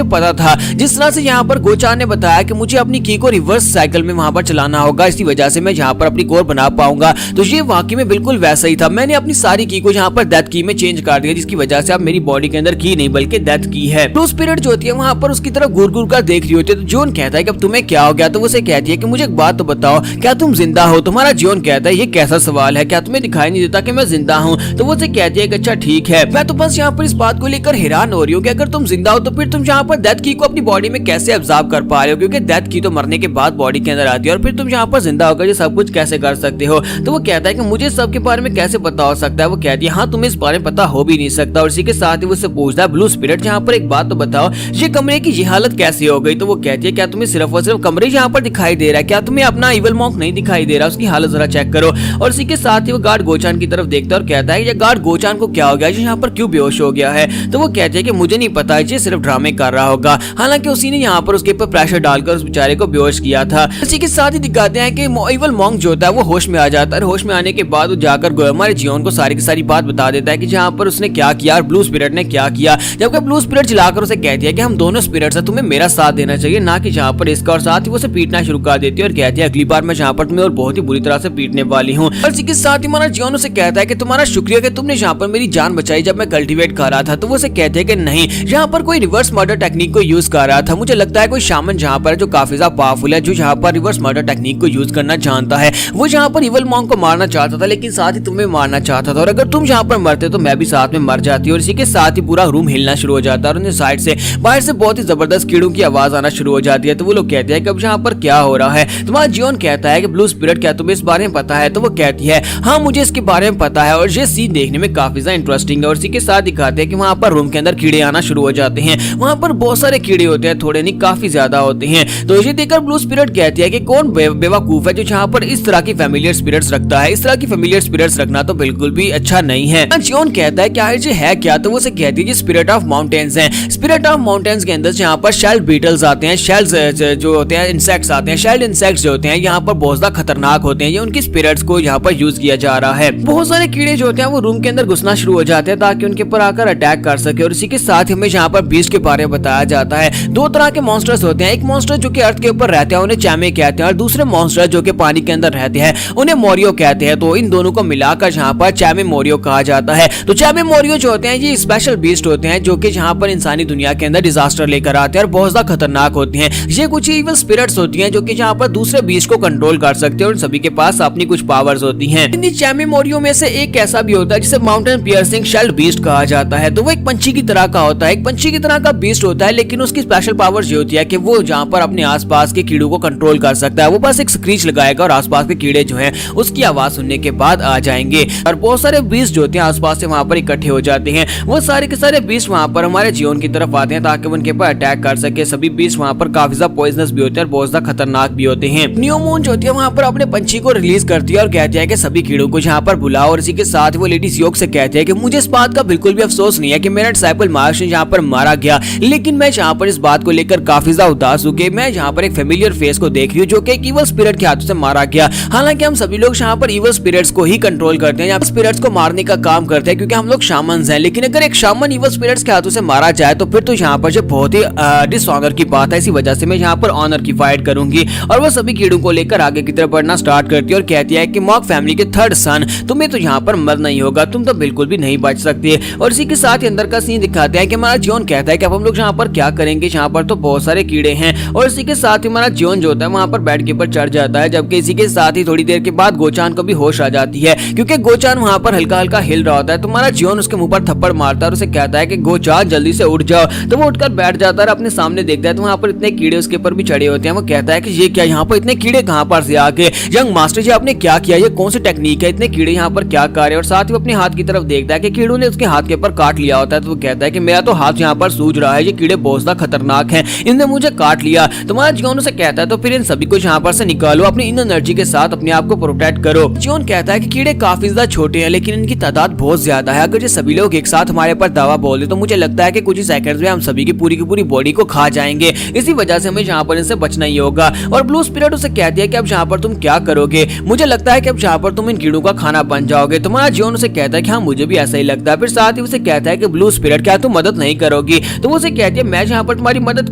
पता था जिस तरह से यहाँ पर गोचार ने बताया कि मुझे अपनी की को रिवर्स साइकिल में वहां पर चलाना होगा, इसी वजह से मैं यहाँ पर अपनी कोर बना पाऊंगा। तो ये वाकई में बिल्कुल वैसा ही था। मैंने अपनी सारी की को यहाँ पर डेथ की में चेंज कर दिया, जिसकी वजह से अब मेरी बॉडी के अंदर की नहीं बल्कि डेथ की है। ब्लू स्पिरिट जो होती है वहां पर उसकी तरफ घूर घूर कर देख रही होती है। तो जॉन कहता है कि अब तुम्हें क्या हो गया? तो वो उसे कहती है कि मुझे एक बात तो बताओ, क्या तुम जिंदा हो? तुम्हारा जॉन कहता है ये कैसा सवाल है, क्या तुम्हें दिखाई नहीं देता कि मैं जिंदा हूँ? तो वो उसे कहती है कि अच्छा ठीक है, मैं तो बस यहाँ पर इस बात को लेकर हैरान हो रही हूँ कि अगर तुम जिंदा हो तो फिर तुम यहाँ पर डेथ की को अपनी बॉडी में कैसे एब्जॉर्ब कर पा रहे हो, क्योंकि डेथ की तो मरने के बाद बॉडी के अंदर आती है और फिर तुम यहाँ पर जिंदा होकर ये सब कुछ कैसे कर सकते हो? तो वो कहता है कि मुझे सबके बारे में कैसे पता हो सकता है? वो कहती है हाँ तुम्हें इस बारे में पता हो भी नहीं सकता। और इसी के के साथ ही वो उससे पूछता है ब्लू स्पिरिट यहाँ पर एक बात तो बताओ, ये कमरे की ये हालत कैसे हो गई? तो वो कहती है क्या तुम्हें सिर्फ और सिर्फ कमरे यहाँ पर दिखाई दे रहा है, क्या तुम्हें अपना इवल मॉन्क नहीं दिखाई दे रहा? उसकी हालत जरा चेक करो। और इसी के साथ ही वो गार्ड गोचान की तरफ देखता है और कहता है ये गार्ड गोचान को क्या हो गया, यहाँ पर क्यों बेहोश हो गया है? तो वो कहती है कि मुझे नहीं पता, ये सिर्फ ड्रामे कर रहा होगा। हालांकि उसी ने यहाँ पर उसके ऊपर प्रेशर डालकर उस बेचारे को बेहोश किया था। इसी के साथ ही दिखाते हैं कि इवल मॉन्क जो होता है वो होश में आ जाता है। होश में आने के बाद वो जाकर हमारे जियोन को सारी की सारी बात बता देता है कि जहाँ पर उसने क्या किया और ब्लू स्पिरिट ने क्या किया। जबकि ब्लू स्पिरिट चिल्लाकर उसे कहती है कि हम दोनों स्पिरिट्स हैं, तुम्हें मेरा साथ देना चाहिए ना कि जहाँ पर इसका। और साथ ही वो उसे पीटना शुरू कर देती है और कहती है अगली बार मैं जहाँ पर तुम्हें और बहुत ही बुरी तरह से पीटने वाली हूँ। और इसी के साथ ही हमारा जियोन उसे कहता है कि तुम्हारा शुक्रिया कि तुमने यहाँ पर मेरी जान बचाई जब मैं कल्टीवेट कर रहा था। तो वो उसे कहते हैं कि नहीं, यहाँ पर कोई रिवर्स मर्डर टेक्निक को यूज कर रहा था। मुझे लगता है कोई शामन जहाँ पर जो काफी ज्यादा पावरफुल है, जो यहाँ पर रिवर्स मर्डर टेक्निक को यूज करना जानता है। वो यहाँ पर इवल मॉन्क को मारना चाहता था, लेकिन साथ ही तुम्हें मारना चाहता था। और अगर तुम यहाँ पर मरते तो मैं भी साथ में मर जाती। और इसी के साथ ही पूरा रूम हिलना शुरू हो जाता है और उन्हें साइड से बाहर से बहुत ही जबरदस्त कीड़ों की आवाज आना शुरू हो जाती है। तो वो लोग कहते हैं कि अब यहाँ पर क्या हो रहा है? तुम्हारा जियोन कहता है कि ब्लू स्पिरिट क्या तुम्हें इस बारे में पता है? तो वो कहती है हाँ मुझे इसके बारे में पता है और ये सीन देखने में काफी ज्यादा इंटरेस्टिंग है। और इसी के साथ दिखाते हैं कि वहाँ पर रूम के अंदर कीड़े आना शुरू हो जाते हैं। वहाँ पर बहुत सारे कीड़े होते हैं, थोड़े नहीं काफी ज्यादा होते हैं। तो ये देखकर ब्लू स्पिरिट कहती है कि कौन बेवकूफ है जो यहाँ पर इस तरह की फेमिलियर स्पिरिट्स रखता है। इस तरह की फेमिलियर स्पिरिट्स रखना तो बिल्कुल भी अच्छा नहीं है। जियोन कहता है क्या ये है क्या? तो वो उसे कहती है स्पिरिट ऑफ माउंटेन्स है। स्पिरिट ऑफ माउंटेन्स के अंदर यहाँ पर शेल बीटल्स आते हैं, शेल्स जो होते हैं, इंसेक्ट्स आते हैं। शेल्ड इंसेक्ट्स जो होते हैं यहाँ पर बहुत ज्यादा खतरनाक होते हैं। ये उनकी स्पिरिट्स को यहाँ पर यूज किया जा रहा है। बहुत सारे कीड़े जो होते हैं वो रूम के अंदर घुसना शुरू हो जाते हैं ताकि उनके ऊपर आकर अटैक कर सके। और इसी के साथ हमें यहाँ पर बीस्ट के बारे में बताया जाता है। दो तरह के मॉन्स्टर्स होते हैं, एक मॉन्स्टर जो कि अर्थ के ऊपर रहते हैं उन्हें चैमे कहते हैं, और दूसरे मॉन्स्टर जो कि पानी के अंदर रहते हैं उन्हें मोरियो कहते हैं। तो इन दोनों को मिलाकर यहाँ पर चैमे मोरियो कहा जाता है। तो चैमे मोरियो जो होते हैं ये स्पेशल बीस्ट होते हैं जो कि यहाँ पर इंसानी दुनिया के अंदर डिजास्टर लेकर आते हैं और बहुत ज्यादा खतरनाक होती हैं। ये कुछ इविल स्पिरिट्स होती हैं जो कि यहाँ पर दूसरे बीस्ट को कंट्रोल कर सकते हैं और सभी के पास अपनी कुछ पावर्स होती हैं। इन चैमे मोरियो में से एक ऐसा भी होता है जिसे माउंटेन पियर्सिंग शेल्ड बीस्ट कहा जाता है। तो वो एक पंछी की तरह का होता है, एक पंछी की तरह का बीस्ट होता है, लेकिन उसकी स्पेशल पावर्स ये होती है कि वो जहाँ पर अपने आसपास के कीड़ों को कंट्रोल कर सकता है। वो बस एक स्क्रीच लगाएगा और आसपास के कीड़े जो हैं उसकी आवाज सुनने के बाद आ जाएंगे। और बहुत सारे बीस्ट जो होते हैं आसपास से वहाँ पर इकट्ठे हो जाते हैं। वो सारे के सारे बीस्ट वहाँ पर हमारे जियोन की तरफ आते हैं ताकि उनके ऊपर अटैक कर सके। सभी बीस्ट वहाँ पर काफी ज्यादा पॉइजनस भी होते हैं और बहुत ज्यादा खतरनाक भी होते हैं। न्यू मून जो होती है वहाँ पर अपने पंछी को रिलीज करती है और कहती है कि सभी कीड़ों को यहाँ पर बुलाओ। और इसी के साथ वो लेडी सियोक से कहती है कि मुझे इस बात का बिल्कुल भी अफसोस नहीं है कि मेरा डिसाइपल मार्श यहाँ पर मारा गया, लेकिन मैं यहाँ पर इस बात को लेकर काफी ज्यादा उदास हूँ कि मैं यहाँ पर एक फेमिलियर फेस को देख रही हूँ जो कि एक इवल स्पिरिट के हाथों से मारा गया। हालांकि हम सभी लोग यहाँ पर इवल स्पिरिट्स को ही कंट्रोल करते हैं, यहाँ स्पिरिट्स को मारने का काम करते हैं क्योंकि हम लोग शामन्स हैं। लेकिन अगर एक शामन इवल स्पिरिट्स के हाथों से मारा जाए तो फिर तो यहाँ पर जो बहुत ही डिसऑनर की बात है। इसी वजह से मैं यहाँ पर ऑनर की फाइट करूंगी। और वो सभी कीड़ों को लेकर आगे की तरफ बढ़ना स्टार्ट करती है और कहती है कि मॉक फैमिली के थर्ड सन, तुम्हें तो यहाँ पर मरना ही होगा, तुम तो बिल्कुल भी नहीं बच सकते। और इसी के साथ ही अंदर का सीन दिखाते हैं कि हमारा जियोन कहता है कि अब हम लोग यहाँ पर क्या करेंगे, यहाँ पर तो बहुत सारे कीड़े हैं। और इसी के साथ ही हमारा जियोन जो होता है वहाँ पर बेड के ऊपर चढ़ जाता है। जबकि इसी के साथ ही थोड़ी देर के बाद गोचान को भी होश आ जाती है क्योंकि गोचान वहाँ पर हल्का हल्का हिल रहा होता है। तो हमारा जियोन उसके मुंह पर थप्पड़ मारता है और उसे कहता है कि गोचान जल्दी से उठ जाओ। तो वो उठकर बैठ जाता है और अपने सामने देखता है तो वहाँ पर इतने कीड़े उसके ऊपर भी चढ़े होते हैं। वो कहता है कि ये क्या, यहाँ पर इतने कीड़े कहाँ पर से आके? यंग मास्टर जी आपने क्या किया, ये कौन सी टेक्निक है, इतने कीड़े यहाँ पर क्या कर रहे हैं? और साथ ही वो अपने हाथ की तरफ देखता है कि कीड़ों ने उसके हाथ के ऊपर काट लिया होता है। तो वो कहता है कि मेरा तो हाथ यहाँ पर सूज रहा है, ये कीड़े बहुत ज्यादा खतरनाक हैं, इनने मुझे काट लिया। तुम्हारा जियोन उसे कहता है तो फिर इन सभी को यहाँ पर से निकालो, अपनी इन एनर्जी के साथ अपने आप को प्रोटेक्ट करो। जियोन कहता है कि कीड़े काफी ज्यादा छोटे हैं लेकिन इनकी तादाद बहुत ज्यादा है। अगर ये सभी लोग एक साथ हमारे पर दावा बोले तो मुझे लगता है कि कुछ ही सेकंड्स में हम सभी की पूरी बॉडी को खा जाएंगे। इसी वजह से हमें यहाँ पर इनसे बचना ही होगा। और ब्लू स्पिरिट उसे कहती है कि अब यहाँ पर तुम क्या करोगे? मुझे लगता है कि अब यहाँ पर तुम इन कीड़ों का खाना बन जाओगे। तुम्हारा जियोन उसे कहता है कि हाँ मुझे भी ऐसा ही लगता है। फिर साथ ही उसे कहता है कि ब्लू स्पिरिट क्या तुम मदद नहीं करोगी? तो वो उसे कहती है मैं यहाँ पर तुम्हारी मदद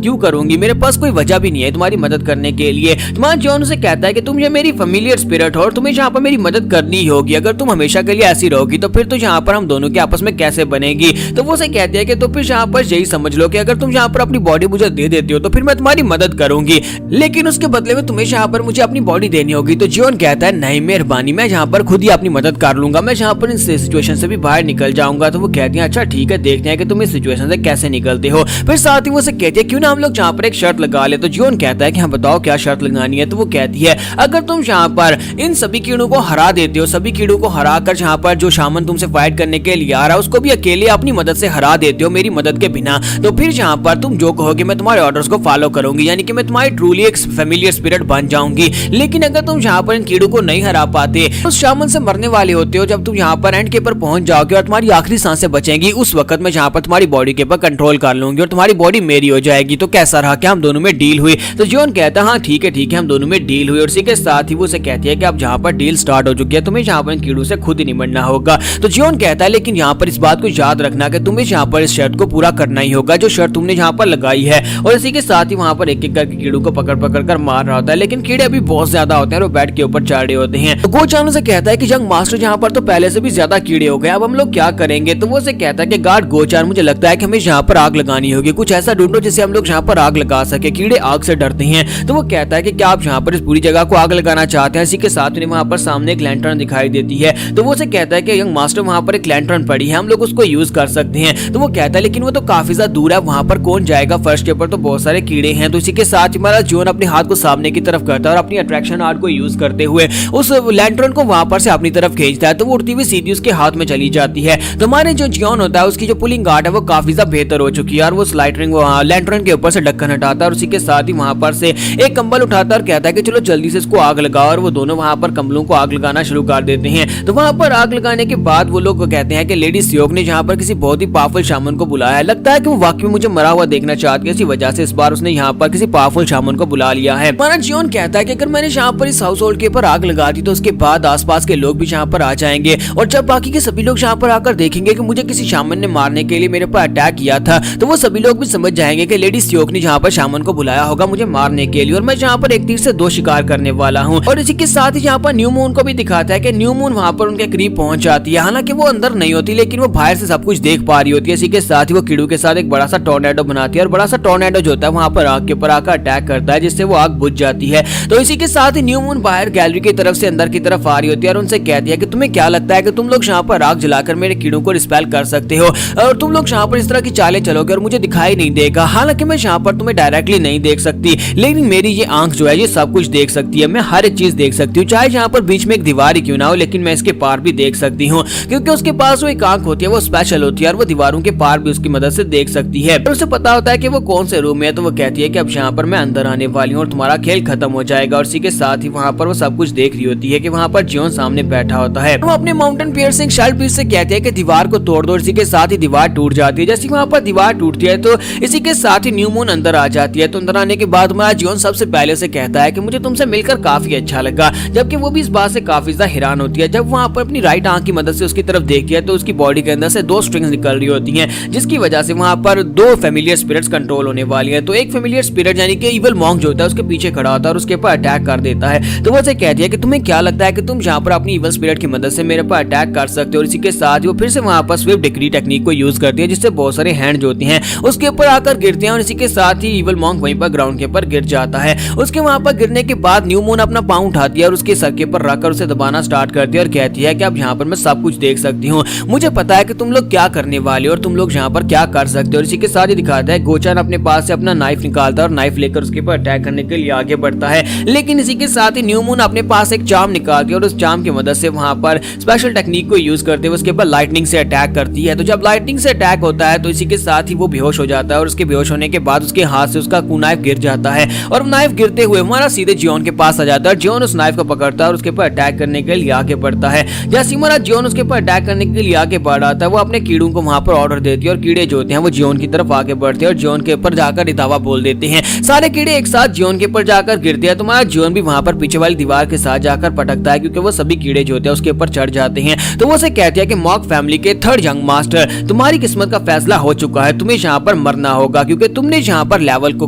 क्यों करूंगी, मेरे पास कोई वजह भी नहीं है तुम्हारी मदद करने के लिए। तुम्हारा जियोन उसे कहता है कि तुम ये मेरी फेमिलियर स्पिरिट हो और तुम्हें यहाँ पर मेरी मदद करनी ही होगी। अगर तुम हमेशा के लिए ऐसी रहोगी तो फिर तो यहाँ पर हम दोनों के आपस में कैसे बनेगी? तो वो उसे कहती है कि तो फिर यहाँ पर यही समझ लो कि अगर तुम यहाँ पर अपनी बॉडी मुझे दे देती हो तो फिर मैं तुम्हारी मदद करूंगी, लेकिन उसके बदले में तुम्हें यहाँ पर मुझे अपनी बॉडी देनी होगी। तो जियोन कहता है नहीं मेहरबानी, मैं यहाँ पर खुद ही अपनी मदद कर लूंगा, मैं यहाँ पर इस सिचुएशन से भी बाहर निकल जाऊंगा। तो वो कहती है अच्छा ठीक है, देखते हैं कि तुम इस सिचुएशन से कैसे निकलते हो। फिर साथ ही वो उसे कहती है क्यों ना हम लोग यहाँ पर एक शर्त लगा ले। तो जियोन कहता है कि हाँ बताओ क्या शर्त लगानी है। तो वो कहती है अगर तुम यहाँ पर इन सभी कीड़ों को हरा देते हो, सभी कीड़ों को हरा कर यहाँ पर जो शामन तुमसे फाइट करने के लिए आ रहा है उसको भी अकेले अपनी मदद से हरा देते हो मेरी मदद के बिना, तो फिर यहाँ पर तुम जो कहोगे मैं तुम्हारे ऑर्डर्स को फॉलो करूंगी, यानी कि मैं तुम्हारी ट्रूली एक फेमिलियर स्पिरिट बन जाऊंगी। लेकिन अगर तुम यहाँ पर इन कीड़ों को नहीं हरा पाते तो शामन से मरने वाले होते हो। जब तुम यहाँ पर एंड के ऊपर पहुंच जाओगे और तुम्हारी आखिरी सांसें बचेंगी, उस वक्त मैं यहाँ पर तुम्हारी बॉडी के ऊपर कंट्रोल कर लूंगी और तुम्हारी बॉडी मेरी हो जाएगी। तो कैसा रहा, क्या हम दोनों में डील हुई? तो जॉन कहता है हाँ ठीक है हम दोनों में डील हुई। और इसी के साथ ही वो उसे कहती है कि अब जहाँ पर डील स्टार्ट हो चुकी है, तुम्हें यहाँ पर इन कीड़ों से खुद ही निपटना होगा। तो जॉन कहता है लेकिन यहाँ पर इस बात को याद रखना कि तुम्हें यहाँ पर इस शर्त को पूरा करना ही होगा जो शर्त तुमने यहाँ पर लगाई है। और इसी के साथ ही वहाँ पर एक एक करके कीड़ों को पकड़ पकड़ कर मार रहा होता है, लेकिन कीड़े अभी बहुत ज्यादा होते हैं और बेड के ऊपर चढ़े होते हैं। तो गोचान से कहता है कि यंग मास्टर यहाँ पर तो पहले से भी ज्यादा कीड़े हो गए, अब हम लोग क्या करेंगे? तो वो से कहता है कि गार्ड गोचान, मुझे लगता है कि हमें यहाँ पर आग लगानी होगी, कुछ ऐसा ढूंढो जिससे हम लोग यहाँ पर आग लगा सके, कीड़े आग से डरते हैं। तो वो कहता है कि क्या आप यहाँ पर इस पूरी जगह को आग लगाना चाहते हैं? इसी के साथ उन्हें वहाँ पर सामने एक लैंटर्न दिखाई देती है। तो वो से कहता है कि यंग मास्टर वहाँ पर एक लैंटर्न पड़ी है, हम लोग उसको यूज कर सकते हैं। तो वो कहता है लेकिन वो तो काफी ज्यादा दूर है, वहाँ पर कौन जाएगा, फर्श के ऊपर तो बहुत सारे कीड़े हैं। तो इसी के साथ हमारा जॉन अपने हाथ को सामने की तरफ करता है और अपनी अट्रैक्शन आर्ट को यूज करते हुए उस लैंटर्न को वहां पर से अपनी तरफ खींचता है। तो वो उड़ती हुई सीधी उसके हाथ में चली जाती है। तो हमारे जो जॉन होता है उसकी जो पुलिंग आर्ट है वो काफी ज्यादा बेहतर हो चुकी है और वो स्लाइडरिंग लैंटर्न के ऊपर से ढक्कन हटाता है और उसी के साथ ही वहां पर से एक कंबल उठाता है और कहता है कि चलो जल्दी से इसको आग लगाओ। और वो दोनों वहां पर कंबलों को आग लगाना शुरू कर देते हैं। तो वहां पर आग लगाने के बाद वो लोग कहते हैं कि लेडी सियोक ने जहां पर किसी बहुत ही पावरफुल शामन को बुलाया है, लगता है कि वो वाकई में मुझे मरा हुआ देखना चाहती है, इसी वजह से इस बार उसने यहाँ पर किसी पावरफुल शामन को बुला लिया है। हमारा जॉन कहता है कि अगर मैंने यहाँ पर इस हाउस होल्ड के ऊपर आग लगा दी तो उसके बाद आसपास के लोग भी यहाँ पर आ जाएंगे और जब बाकी के सभी लोग यहाँ पर आकर देखेंगे कि मुझे किसी शामन ने मारने के लिए मेरे पर अटैक किया था, तो वो सभी लोग भी समझ जाएंगे कि लेडी सियोक ने यहाँ पर शामन को बुलाया होगा मुझे मारने के लिए और मैं यहाँ पर एक तीर से दो शिकार करने वाला हूँ। और इसी के साथ ही यहाँ पर न्यू मून को भी दिखाता है कि न्यू मून वहाँ पर उनके करीब पहुंच जाती है, हालांकि वो अंदर नहीं होती लेकिन वो बाहर से सब कुछ देख पा रही होती है। इसी के साथ ही वो कीड़ों के साथ एक बड़ा सा टॉर्नेडो बनाती है और बड़ा सा टॉर्नेडो जो होता है वहाँ पर आग के ऊपर आकर अटैक करता है जिससे वो आग बुझ जाती है। तो इसी के साथ ही न्यू मून बाहर गैलरी की तरफ से अंदर की तरफ आ रही होती है और उनसे कहती है कि तुम्हें क्या लगता है कि तुम लोग यहाँ पर आग जलाकर मेरे कीड़ों को रिस्पेल कर सकते हो और तुम लोग यहाँ पर इस तरह की चालें चलोगे और मुझे दिखाई नहीं देगा। हालांकि मैं यहाँ पर तुम्हें डायरेक्टली नहीं देख सकती लेकिन मेरी ये आंख जो है ये सब कुछ देख सकती है, मैं हर एक चीज देख सकती हूँ, चाहे यहाँ पर बीच में एक दीवार ही क्यों ना हो लेकिन मैं इसके पार भी देख सकती हूँ क्योंकि उसके पास वो एक आंख होती है, वो स्पेशल होती है और वो दीवारों के पार भी उसकी मदद से देख सकती है। उसे पता होता है कि वो कौन से रूम में है। तो वो कहती है कि अब यहाँ पर मैं अंदर आने वाली हूँ और तुम्हारा खेल खत्म हो जाएगा। और इसी के साथ ही वहाँ पर वो सब कुछ देख रही होती है कि वहाँ पर जॉन सामने बैठा होता है। वो अपने माउंटेन पियर्सिंग शर्ट पीस से कहते हैं कि दीवार को तोड़ दो। इसी के साथ ही दीवार टूट जाती है। जैसे वहाँ पर दीवार टूटती है तो इसी के साथ ही न्यू मून अंदर आ जाती है। तो अंदर आने के बाद हमारा जॉन सबसे पहले से कहता है कि मुझे तुमसे मिलकर काफी अच्छा लगा, जबकि वो भी इस बात से काफी ज्यादा हैरान होती है। जब वहाँ पर अपनी राइट आंख की मदद से उसकी तरफ देखती है तो उसकी बॉडी के अंदर से दो स्ट्रिंग्स निकल रही होती हैं जिसकी वजह से वहाँ पर दो फेमिलियर स्पिरिट्स कंट्रोल होने वाली हैं। तो एक फेमिलियर स्पिरिट यानी कि इविल मॉन्क जो होता है उसके पीछे खड़ा होता है और उसके ऊपर अटैक कर देता है। तो वो उसे कहती है कि तुम्हें क्या लगता है कि तुम यहाँ पर अपनी इविल स्पिरिट की मदद से मेरे पर अटैक कर सकते हो। और इसी के साथ वो फिर से वहाँ पर स्विफ्ट डिक्री टेक्निक को यूज करती है जिससे बहुत सारे हैंड जो होते हैं उसके ऊपर आकर गिरते हैं और इसी के साथ ही इविल मॉन्क वहीं पर ग्राउंड के ऊपर गिर जाता है। उसके वहाँ पर गिरने के बाद न्यू मून अपना पाँव उठाती है और उसके सर के ऊपर रखकर उसे दबाना स्टार्ट करती है और कहती है कि अब यहाँ पर मैं सब कुछ देख सकती हूँ, मुझे पता है कि तुम लोग क्या करने वाले हो और तुम लोग यहाँ पर क्या कर सकते हो। और इसी के साथ ही दिखाता है गोचान अपने पास से अपना नाइफ निकालता है और नाइफ लेकर उसके ऊपर अटैक करने के लिए आगे बढ़ता है। लेकिन इसी के साथ ही न्यू मून अपने पास एक चार्म निकालती है और उस चार्म की मदद से वहाँ पर स्पेशल टेक्निक को यूज करते हुए उसके ऊपर लाइटनिंग से अटैक करती है। तो जब लाइटनिंग से अटैक होता है तो इसी के साथ ही वो बेहोश हो जाता है और उसके बेहोश होने के बाद उसके हाथ से उसका नाइफ गिर जाता है और नाइफ गिरते हुए हमारा सीधे जॉन के पास आ जाता है। जॉन उस नाइफ को पकड़ता है और उसके ऊपर अटैक करने के लिए आगे बढ़ता है। जैसे हमारा जॉन उसके ऊपर अटैक करने के लिए आगे बढ़ आता है वो अपने कीड़ों को वहां पर ऑर्डर देती है और कीड़े जो होते हैं वो जॉन की तरफ आगे बढ़ते हैं और जॉन के ऊपर जाकर इतावा बोल देते हैं। सारे कीड़े एक साथ जॉन के ऊपर जाकर गिरते हैं। तुम्हारा जॉन भी वहां पर पीछे वाली दीवार के साथ जाकर पटकता है क्योंकि वो सभी कीड़े जो होते हैं उसके ऊपर चढ़ जाते हैं। तो वो उसे कहती है कि मॉक फैमिली के थर्ड यंग मास्टर, तुम्हारी किस्मत का फैसला हो चुका है, तुम्हें यहाँ पर मरना होगा क्योंकि तुमने यहाँ पर लेवल को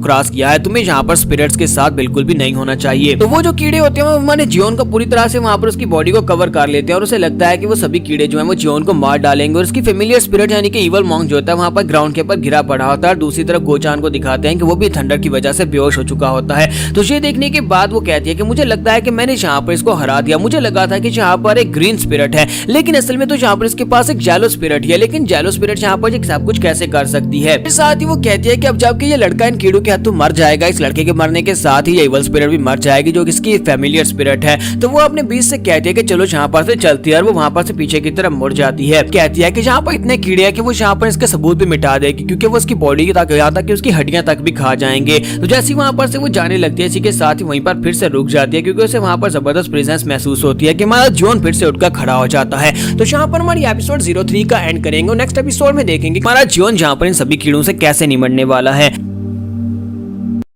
क्रॉस किया है, तुम्हें यहाँ पर स्पिरिट्स के साथ बिल्कुल भी नहीं होना चाहिए। तो वो जो कीड़े होते हैं वो हमारे जॉन को पूरी तरह से वहां पर उसकी बॉडी को कवर कर लेते हैं और उसे लगता है कि वो सभी कीड़े जो हैं वो जॉन को मार डालेंगे। और उसकी फेमिलियर स्पिरिट यानी कि इवल मॉन्क जो होता है वहां पर ग्राउंड के ऊपर गिरा पड़ा होता है। दूसरी तरफ गोचान को दिखाते हैं कि वो भी थंडर की वजह से बेहोश हो चुका होता है। तो ये देखने के बाद वो कहती है कि मुझे लगता है कि मैंने यहाँ पर इसको हरा दिया, मुझे लगा था कि यहाँ पर एक ग्रीन स्पिरिट है लेकिन असल में तो यहाँ पर इसके पास एक जेलो स्पिरिट है, लेकिन जेलो स्पिरिट यहाँ पर सब कुछ कैसे कर सकती है। साथ ही वो कहती है कि अब जबकि ये लड़का इन कीड़ों के हाथों मर जाएगा, इस लड़के के मरने के साथ ही ये इवल स्पिरिट भी मर जाएगी जो इसकी फेमिलियर स्पिरिट है। तो वो अपने बीच से कहती है कि चलो यहाँ पर से चलती है और वो वहाँ पर से पीछे की तरफ मुड़ जाती है। कहती है कि यहाँ पर इतने कीड़े हैं कि वो यहाँ पर इसके सबूत भी मिटा देगी, क्योंकि वो उसकी बॉडी तक यहाँ तक कि उसकी हड्डियां तक भी खा जाएंगे। तो जैसे ही वहाँ पर से वो जाने लगती है, इसी के साथ ही वहीं पर फिर से रुक जाती है, क्योंकि उसे वहाँ पर जबरदस्त प्रेजेंस महसूस होती है कि हमारा जॉन फिर से उठकर खड़ा हो जाता है। तो यहाँ पर हमारी एपिसोड 03 का एंड करेंगे और नेक्स्ट एपिसोड में देखेंगे हमारा जॉन जहाँ पर इन सभी कीड़ों से कैसे निमटने वाला है।